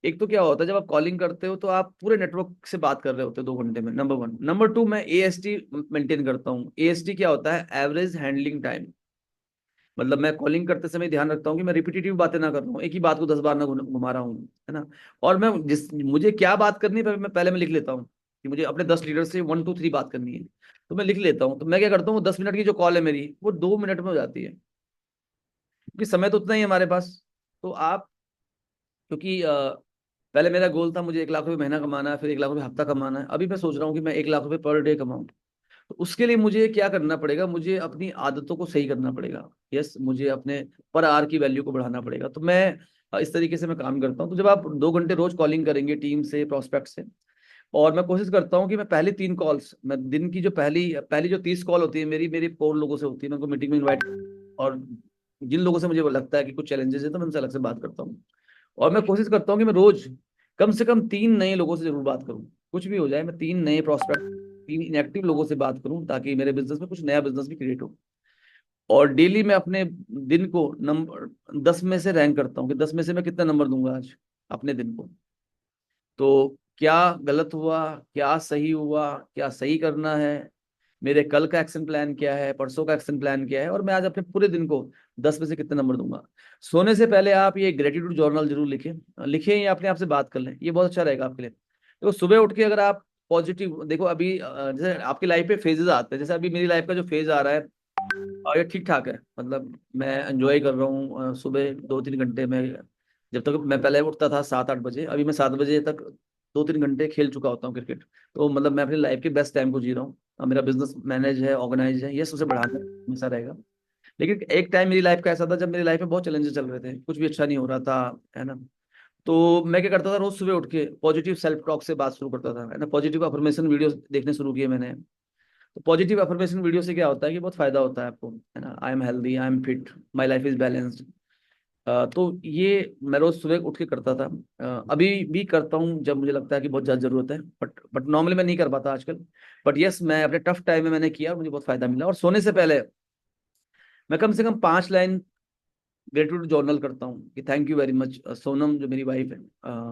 एक तो क्या होता है, जब आप कॉलिंग करते हो तो आप पूरे नेटवर्क से बात कर रहे होते हो 2 घंटे में, नंबर 1। नंबर 2, मैं AST मेंटेन करता हूँ। AST क्या होता है, एवरेज हैंडलिंग टाइम। मतलब मैं कॉलिंग करते समय ध्यान रखता हूँ कि मैं रिपीटेटिव बातें ना कर रहा हूँ, एक ही बात को 10 बार ना घुमा रहा हूँ, है ना। और मैं जिस मुझे क्या बात करनी है, पहले मैं लिख लेता हूँ कि मुझे अपने 10 लीडर से 1 2 3 बात करनी है। तो मैं लिख लेता हूँ। तो मैं क्या करता हूँ, 10 मिनट की जो कॉल है मेरी, वो 2 मिनट में हो जाती है, क्योंकि समय तो उतना ही है हमारे पास। तो आप, क्योंकि पहले मेरा गोल था मुझे 1 लाख रुपए महीना कमाना है, फिर 1 लाख रुपए हफ्ता कमाना है। अभी मैं सोच रहा हूँ कि मैं 1 लाख रुपए पर डे कमाऊं। तो उसके लिए मुझे क्या करना पड़ेगा, मुझे अपनी आदतों को सही करना पड़ेगा। यस, मुझे अपने पर आवर की वैल्यू को बढ़ाना पड़ेगा। तो मैं इस तरीके से मैं काम करता हूँ। तो जब आप 2 घंटे रोज कॉलिंग करेंगे टीम से, प्रोस्पेक्ट से, और मैं कोशिश करता हूँ कि मैं पहली 3 कॉल्स, मैं दिन की जो पहली पहली जो 30 कॉल होती है मेरी मेरी 4 लोगों से होती है, मैं उनको मीटिंग में इन्वाइट, और जिन लोगों से मुझे लगता है कि कुछ चैलेंजेस है तो मैं उनसे अलग से बात करता हूँ। और मैं कोशिश करता हूँ कि मैं रोज कम से कम 3 नए लोगों से जरूर बात करूँ। कुछ भी हो जाए, मैं 3 नए प्रोस्पेक्ट, 3 इनएक्टिव लोगों से बात करूं, ताकि मेरे बिजनेस में कुछ नया बिजनेस भी क्रिएट हो। और डेली मैं अपने दिन को नंबर 10 में से रैंक करता हूँ कि 10 में से मैं कितना नंबर दूंगा आज अपने दिन को। तो क्या गलत हुआ, क्या सही हुआ, क्या सही करना है, मेरे कल का एक्शन प्लान क्या है, परसों का एक्शन प्लान क्या है, और मैं आज अपने पूरे दिन को 10 में से कितने नंबर दूंगा। सोने से पहले आप ये ग्रेटिट्यूड जर्नल जरूर लिखें। लिखें या अपने आप से बात कर लें, ये बहुत अच्छा रहेगा आपके लिए। तो सुबह उठ के अगर आप पॉजिटिव देखो, अभी जैसे आपकी लाइफ पे फेजेस आते हैं, जैसे अभी मेरी लाइफ का जो फेज आ रहा है, और ये ठीक ठाक है, मतलब मैं एंजॉय कर रहा हूँ। सुबह 2-3 घंटे में, जब तक मैं पहले उठता था 7-8 बजे, अभी मैं 7 बजे तक 2-3 घंटे खेल चुका होता हूँ क्रिकेट। तो मतलब मैं अपनी लाइफ के बेस्ट टाइम को जी रहा हूँ। मेरा बिजनेस मैनेज है, ऑर्गेनाइज है, ये उसे बढ़ाना हमेशा रहेगा। लेकिन एक टाइम मेरी लाइफ का ऐसा था जब मेरी लाइफ में बहुत चैलेंजेस चल रहे थे, कुछ भी अच्छा नहीं हो रहा था, है ना। तो मैं क्या करता था, रोज सुबह उठ के पॉजिटिव सेल्फ टॉक से बात शुरू करता था, है ना। पॉजिटिव अफर्मेशन वीडियो देखने शुरू किए मैंने। तो पॉजिटिव अफर्मेशन वीडियो से क्या होता है कि बहुत फायदा होता है आपको, है ना। I am healthy, I am fit, my life is balanced. तो ये मैं रोज सुबह उठ के करता था। अभी भी करता हूँ जब मुझे लगता है कि बहुत ज्यादा जरूरत है, बट नॉर्मली मैं नहीं कर पाता आजकल। बट यस, मैं अपने टफ टाइम में मैंने किया और मुझे बहुत फायदा मिला। और सोने से पहले मैं कम से कम 5 लाइन ग्रेटिट्यूड जर्नल करता हूँ कि thank you very much Sonam, जो मेरी वाइफ है,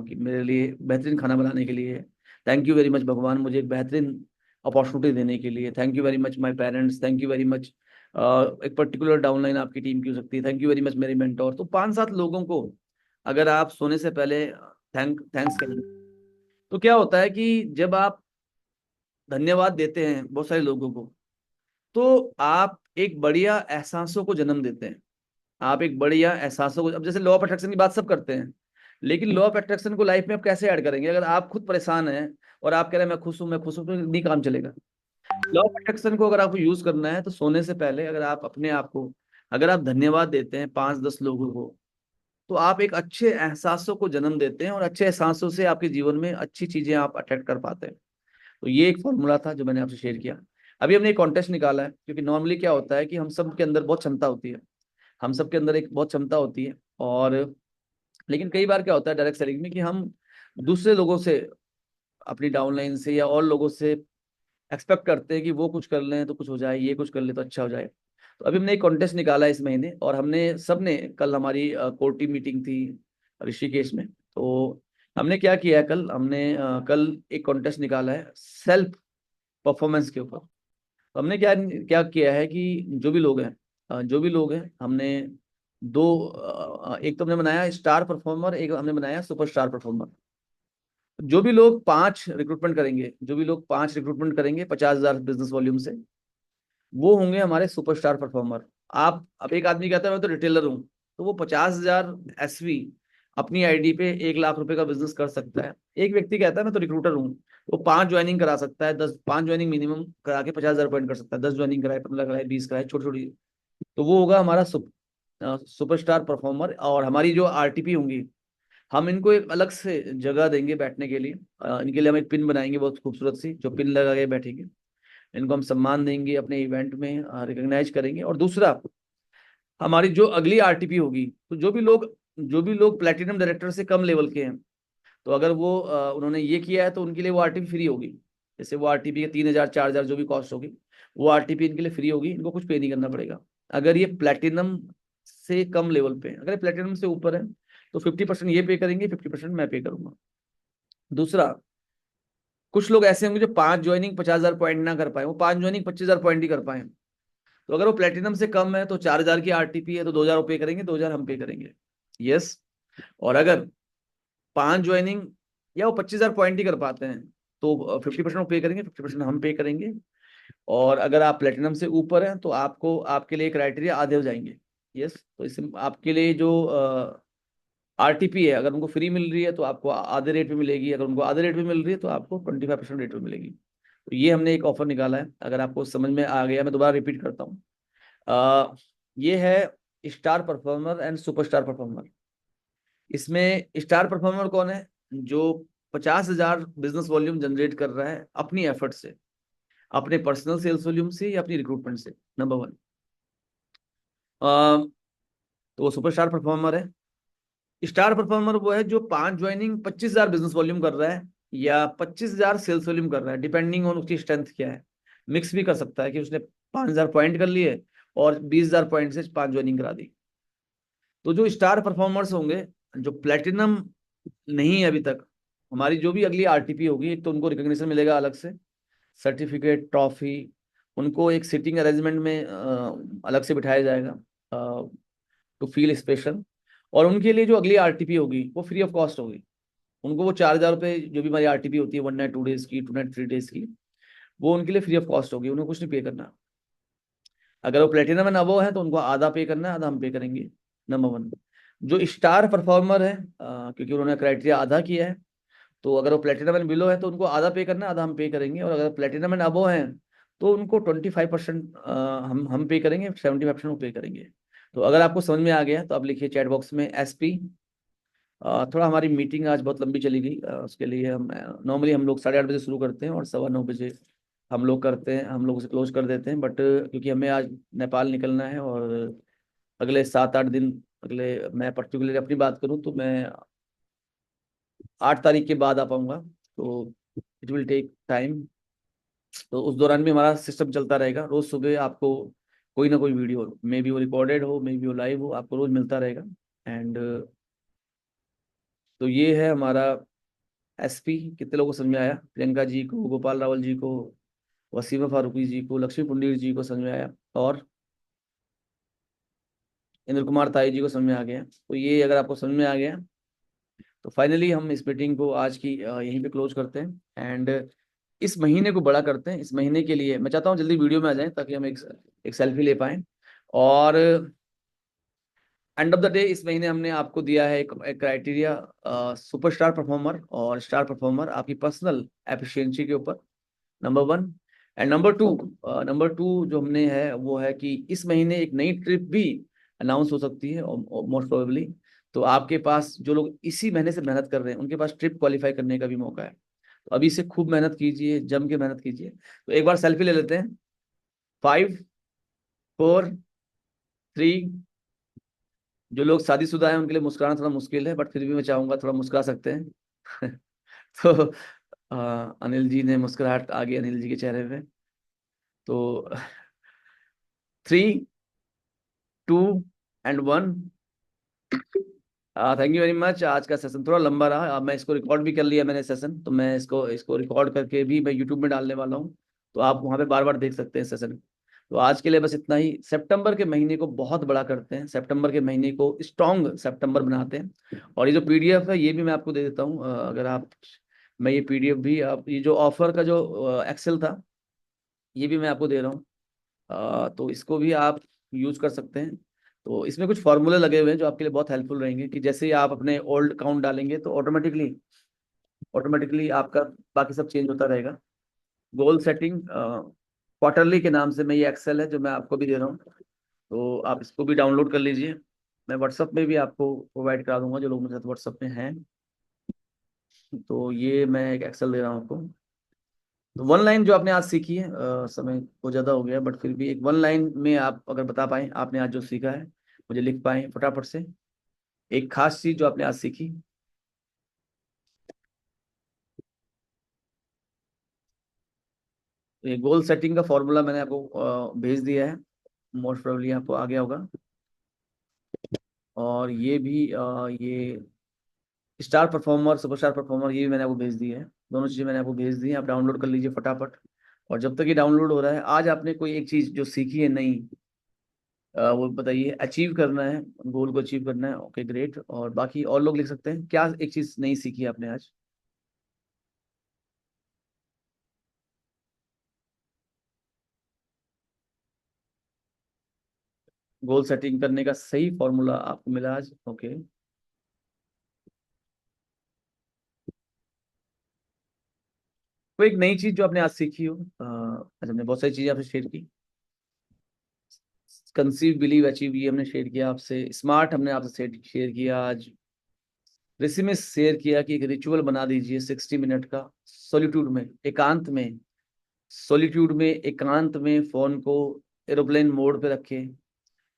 कि मेरे लिए बेहतरीन खाना बनाने के लिए। थैंक यू वेरी मच भगवान, मुझे एक बेहतरीन अपॉर्चुनिटी देने के लिए। Thank you very much my parents, thank you very much. एक पर्टिकुलर डाउनलाइन आपकी टीम की हो सकती है, थैंक यू वेरी मच मेरे मेंटोर। तो 5-7 लोगों को अगर आप सोने से पहले थैंक्स करेंगे, तो क्या होता है कि जब आप धन्यवाद देते हैं बहुत सारे लोगों को, तो आप एक बढ़िया एहसासों को जन्म देते हैं। आप एक बढ़िया एहसासों को, अब जैसे लॉ ऑफ अट्रैक्शन की बात सब करते हैं, लेकिन लॉ ऑफ अट्रैक्शन को लाइफ में आप कैसे ऐड करेंगे, अगर आप खुद परेशान हैं और आप कह रहे हैं मैं खुश हूं, तो नहीं काम चलेगा। लॉ ऑफ अट्रैक्शन को अगर आपको यूज करना है, तो सोने से पहले अगर आप अपने आप को, अगर आप धन्यवाद देते हैं 5-10 लोगों को, तो आप एक अच्छे एहसासों को जन्म देते हैं और अच्छे एहसासों से आपके जीवन में अच्छी चीजें आप अट्रैक्ट कर पाते हैं। तो ये एक फॉर्मूला था जो मैंने आपसे शेयर किया। अभी हमने एक कॉन्टेस्ट निकाला है, क्योंकि नॉर्मली क्या होता है कि हम सब के अंदर बहुत क्षमता होती है, हम सब के अंदर एक बहुत क्षमता होती है, और लेकिन कई बार क्या होता है डायरेक्ट सेलिंग में कि हम दूसरे लोगों से, अपनी डाउनलाइन से या और लोगों से एक्सपेक्ट करते हैं कि वो कुछ कर लें तो कुछ हो जाए, ये कुछ कर ले तो अच्छा हो जाए। तो अभी हमने एक कॉन्टेस्ट निकाला है इस महीने, और हमने सबने, कल हमारी कोर टीम मीटिंग थी ऋषिकेश में, तो हमने क्या किया है, कल हमने कल एक कॉन्टेस्ट निकाला है सेल्फ परफॉर्मेंस के ऊपर। तो हमने क्या क्या किया है कि जो भी लोग हैं हमने दो, एक तो हमने बनाया स्टार परफॉर्मर, एक हमने बनाया सुपर स्टार परफॉर्मर। जो भी लोग 5 रिक्रूटमेंट करेंगे 50,000 बिजनेस वॉल्यूम से, वो होंगे हमारे सुपरस्टार परफॉर्मर। आप, अब एक आदमी कहता है मैं तो रिटेलर हूँ, तो वो 50,000 एसवी अपनी आईडी पे 1 लाख रुपए का बिजनेस कर सकता है। एक व्यक्ति कहता है मैं तो रिक्रूटर हूँ, वो 5 ज्वाइनिंग करा सकता है, 5 ज्वाइनिंग मिनिमम करा के 50,000 पॉइंट कर सकता है, 10 ज्वाइनिंग कराए, 15 कराए, 20 कराए, छोटी छोटी। तो वो होगा हमारा सुपरस्टार परफॉर्मर। और हमारी जो आरटीपी होंगी, हम इनको एक अलग से जगह देंगे बैठने के लिए। इनके लिए हम एक पिन बनाएंगे बहुत खूबसूरत सी, जो पिन लगा के बैठेंगे। इनको हम सम्मान देंगे, अपने इवेंट में रिकॉग्नाइज करेंगे। और दूसरा, हमारी जो अगली आरटीपी होगी, तो जो भी लोग प्लेटिनम डायरेक्टर से कम लेवल के हैं, तो अगर वो उन्होंने ये किया है तो उनके लिए वो आरटीपी फ्री होगी। जैसे वो आरटीपी के 3,000 4,000 जो भी कॉस्ट होगी, वो आरटीपी इनके लिए फ्री होगी, इनको कुछ पे नहीं करना पड़ेगा। अगर ये प्लेटिनम से कम लेवल पे है, अगर प्लेटिनम से ऊपर है, तो 50% ये पे करेंगे, 50% मैं पे करूंगा। दूसरा, कुछ लोग ऐसे होंगे जो 5 ज्वाइनिंग 50,000 पॉइंट ना कर पाए, वो 5 ज्वाइनिंग 25,000 पॉइंट ही कर पाए। तो अगर वो प्लेटिनम से कम है तो 4,000 की आरटीपी है, तो 2,000 पे करेंगे, 2,000 हम पे करेंगे। यस। और अगर 5 ज्वाइनिंग या वो 25,000 पॉइंट ही कर पाते हैं, तो 50% वो पे करेंगे, 50% हम पे करेंगे। और अगर आप प्लेटिनम से ऊपर हैं तो आपको, आपके लिए क्राइटेरिया आधे हो जाएंगे। यस। तो इससे आपके लिए जो आरटीपी है, अगर उनको फ्री मिल रही है तो आपको आधे रेट पे मिलेगी, अगर उनको आधे रेट पे मिल रही है तो आपको 25% रेट पे मिलेगी। तो ये हमने एक ऑफर निकाला है, अगर आपको समझ में आ गया, मैं दोबारा रिपीट करता हूँ। ये है star performer and superstar performer. इसमें स्टार परफॉर्मर कौन है? जो 50,000 बिजनेस वॉल्यूम जनरेट कर रहा है अपनी एफर्ट से, अपने पर्सनल सेल्स वॉल्यूम से या अपनी रिक्रूटमेंट से, नंबर 1। तो वो सुपरस्टार परफॉर्मर है। स्टार परफॉर्मर वो है जो 5 ज्वाइनिंग 25,000 बिजनेस वॉल्यूम कर रहा है या 25,000 सेल्स वॉल्यूम कर रहा है, डिपेंडिंग ऑन उसकी स्ट्रेंथ क्या है। मिक्स भी कर सकता है कि उसने 5,000 पॉइंट कर लिए और 20,000 पॉइंट से 5 ज्वाइनिंग करा दी। तो जो स्टार परफॉर्मर्स होंगे, जो प्लेटिनम नहीं है अभी तक, हमारी जो भी अगली आरटीपी होगी, एक तो उनको रिकॉग्निशन मिलेगा अलग से, सर्टिफिकेट, ट्रॉफी, उनको एक सिटिंग अरेंजमेंट में अलग से बिठाया जाएगा टू फील स्पेशल। और उनके लिए जो अगली आरटीपी होगी वो फ्री ऑफ कॉस्ट होगी। उनको वो 4,000 रुपये जो भी हमारी आरटीपी होती है, 1 नाइट 2 डेज की, 2 नाइट 3 डेज की, वो उनके लिए फ्री ऑफ कॉस्ट होगी, उन्हें कुछ नहीं पे करना। अगर वो प्लेटिनम एंड अबव है तो उनको आधा पे करना है, आधा हम पे करेंगे, नंबर 1। जो स्टार परफॉर्मर है, क्योंकि उन्होंने क्राइटेरिया आधा किया है, तो अगर वो प्लेटिनम एंड बिलो है तो उनको आधा पे करना है, आधा हम पे करेंगे। और अगर प्लेटिनम एंड अबव है तो उनको 25% हम पे करेंगे, 75% वो पे करेंगे। तो अगर आपको समझ में आ गया तो आप लिखिए चैट बॉक्स में SP। थोड़ा हमारी मीटिंग आज बहुत लंबी चली गई, उसके लिए हम नॉर्मली हम लोग 8:30 बजे शुरू करते हैं और 9:15 बजे हम लोग करते हैं, हम लोग उसे क्लोज कर देते हैं। बट क्योंकि हमें आज नेपाल निकलना है और अगले 7-8 दिन, अगले, मैं पर्टिकुलरली अपनी बात करूं तो मैं 8 तारीख के बाद आ पाऊंगा, तो इट विल टेक टाइम। तो उस दौरान भी हमारा सिस्टम चलता रहेगा, रोज सुबह आपको कोई ना कोई वीडियो, मे बी वो रिकॉर्डेड हो, मे बी वो लाइव हो, आपको रोज मिलता रहेगा। एंड तो ये है हमारा SP। कितने लोगों को समझ में आया? प्रियंका जी को, गोपाल रावल जी को, वसीमा फारूकी जी को, लक्ष्मी पुंडीर जी को समझ में आया, और इंद्र कुमार ताई जी को समझ में आ गया। तो ये अगर आपको समझ में आ गया तो फाइनली हम इस मीटिंग को आज की यहीं पे क्लोज करते हैं। एंड इस महीने को बड़ा करते हैं। इस महीने के लिए मैं चाहता हूँ जल्दी वीडियो में आ जाएं ताकि हम एक सेल्फी ले पाएं। और एंड ऑफ द डे इस महीने हमने आपको दिया है एक क्राइटेरिया, सुपरस्टार परफॉर्मर और स्टार परफॉर्मर आपकी पर्सनल एफिशिएंसी के ऊपर, नंबर 1। एंड नंबर 2 जो हमने है वो है कि इस महीने एक नई ट्रिप भी अनाउंस हो सकती है मोस्ट प्रोबेबली। तो आपके पास जो लोग इसी महीने से मेहनत कर रहे हैं उनके पास ट्रिप क्वालिफाई करने का भी मौका है। तो अभी से खूब मेहनत कीजिए, जम के मेहनत कीजिए। तो एक बार सेल्फी ले लेते हैं। 5, 4, 3। जो लोग शादीशुदा हैं उनके लिए मुस्कुराना थोड़ा मुश्किल है, बट फिर भी मैं चाहूंगा थोड़ा मुस्कुरा सकते हैं। तो अनिल जी ने मुस्कुराहट आ गई अनिल जी के चेहरे पे। तो 3, 2 and 1। Thank you very much. आज का सेशन थोड़ा लंबा रहा। अब मैं इसको रिकॉर्ड भी कर लिया मैंने सेशन, तो मैं इसको रिकॉर्ड करके भी मैं यूट्यूब में डालने वाला हूँ। तो आप वहाँ पे बार बार देख सकते हैं सेशन। तो आज के लिए बस इतना ही। सितंबर के महीने को बहुत बड़ा करते हैं, सितंबर के महीने को स्ट्रॉन्ग सितंबर बनाते हैं। और ये जो पीडीएफ है ये भी मैं आपको दे देता हूँ। अगर आप, मैं ये पीडीएफ भी, आप ये जो ऑफर का जो एक्सेल था ये भी मैं आपको दे रहा हूँ। तो इसको भी आप यूज कर सकते हैं। तो इसमें कुछ फॉर्मूले लगे हुए हैं जो आपके लिए बहुत हेल्पफुल रहेंगे, कि जैसे ही आप अपने ओल्ड अकाउंट डालेंगे तो ऑटोमेटिकली ऑटोमेटिकली आपका बाकी सब चेंज होता रहेगा। गोल सेटिंग क्वार्टरली के नाम से मैं ये एक्सेल है जो मैं आपको भी दे रहा हूँ। तो आप इसको भी डाउनलोड कर लीजिए। मैं व्हाट्सअप में भी आपको प्रोवाइड करा दूंगा जो लोग मेरे साथ व्हाट्सअप में हैं। तो ये मैं एक एक्सेल दे रहा हूँ आपको। तो वन लाइन जो आपने आज सीखी है, समय तो ज़्यादा हो गया, बट फिर भी एक वन लाइन में आप अगर बता पाए आपने आज जो सीखा है, मुझे लिख पाए फटाफट से एक खास चीज जो आपने आज सीखी। तो ये गोल सेटिंग का फॉर्मूला मैंने आपको भेज दिया है, मोस्ट प्रोबेबली आपको आ गया होगा। और ये भी ये स्टार परफॉर्मर, सुपरस्टार परफॉर्मर, ये भी मैंने आपको भेज दिया है। दोनों चीज़ें मैंने आपको भेज दी हैं, आप डाउनलोड कर लीजिए फटाफट। और जब तक ये डाउनलोड हो रहा है, आज आपने कोई एक चीज़ जो सीखी है नई, वो बताइए। अचीव करना है, गोल को अचीव करना है, ओके ग्रेट। और बाकी और लोग लिख सकते हैं क्या एक चीज़ नई सीखी है आपने आज। गोल सेटिंग करने का सही फॉर्मूला आपको मिला आज, ओके। कोई एक नई चीज जो आपने आज सीखी हो। आज हमने बहुत सारी चीजें आपसे शेयर की। कंसीव, बिलीव, अचीव ये हमने शेयर किया आपसे। स्मार्ट हमने आपसे शेयर किया आज। ऋषि में शेयर किया कि एक रिचुअल बना दीजिए 60 मिनट का, सॉलिट्यूड में, एकांत में। सॉलिट्यूड में एकांत में फोन को एरोप्लेन मोड पे रखे,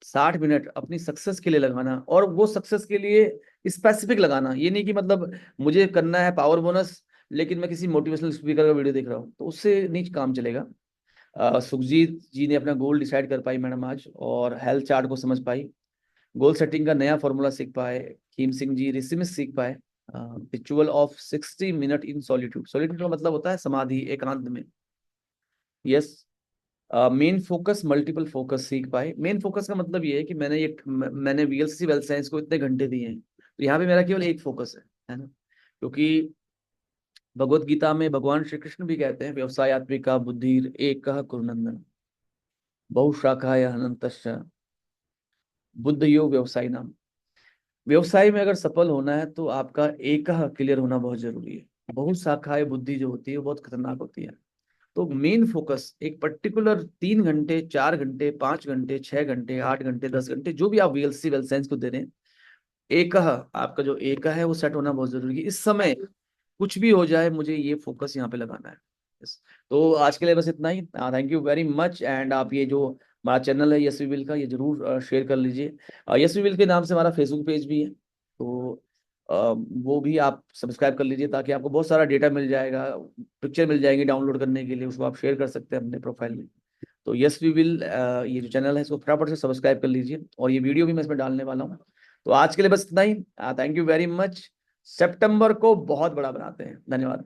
60 मिनट अपनी सक्सेस के लिए लगाना। और वो सक्सेस के लिए स्पेसिफिक लगाना, ये नहीं कि मतलब मुझे करना है पावर बोनस लेकिन मैं किसी मोटिवेशनल स्पीकर का वीडियो देख रहा हूँ, तो उससे नहीं काम चलेगा। सुखजीत जी ने अपना गोल डिसाइड कर पाई मैडम आज, और हेल्थ चार्ट को समझ पाई। गोल सेटिंग का नया फॉर्मूला सीख पाए। कीम सिंह जी ऋषि में सीख पाए। Ritual of 60 minute in solitude. Solitude का मतलब होता है समाधि, एकांत में। Yes. Main focus, multiple focus सीख पाए। मेन फोकस का मतलब ये है कि मैंने वीएलसी वेल्थ साइंस को इतने घंटे दिए हैं, तो यहाँ पे मेरा केवल एक फोकस है ना। क्योंकि भगवत गीता में भगवान श्री कृष्ण भी कहते हैं, व्यवसायत्मिका बुद्धिर एकः कुरुनंदन बहुशाखाय अनंतश्च बुद्ध योग व्यवसाय नाम। व्यवसाय में अगर सफल होना है तो आपका एक क्लियर होना बहुत जरूरी है। बहुत शाखाएं बुद्धि जो होती है वो बहुत खतरनाक होती है। तो मेन फोकस एक पर्टिकुलर 3 घंटे, 4 घंटे, 5 घंटे, 6 घंटे, 8 घंटे, 10 घंटे, जो भी आप वीएलसी वेल साइंस को दे रहे हैं, एक आपका जो एक है वो सेट होना बहुत जरूरी है। इस समय कुछ भी हो जाए मुझे ये फोकस यहाँ पे लगाना है। Yes. तो आज के लिए बस इतना ही। Thank you very much. And आप ये जो हमारा चैनल है यस वी विल का, ये जरूर शेयर कर लीजिए। यस वी विल के नाम से हमारा फेसबुक पेज भी है, तो वो भी आप सब्सक्राइब कर लीजिए, ताकि आपको बहुत सारा डेटा मिल जाएगा, पिक्चर मिल जाएगी डाउनलोड करने के लिए, उसको आप शेयर कर सकते हैं अपने प्रोफाइल में। तो यस वी विल ये जो चैनल है इसको फटाफट से सब्सक्राइब कर लीजिए, और ये वीडियो भी मैं इसमें डालने वाला हूँ। तो आज के लिए बस इतना ही। Thank you very much. सितंबर को बहुत बड़ा बनाते हैं। धन्यवाद।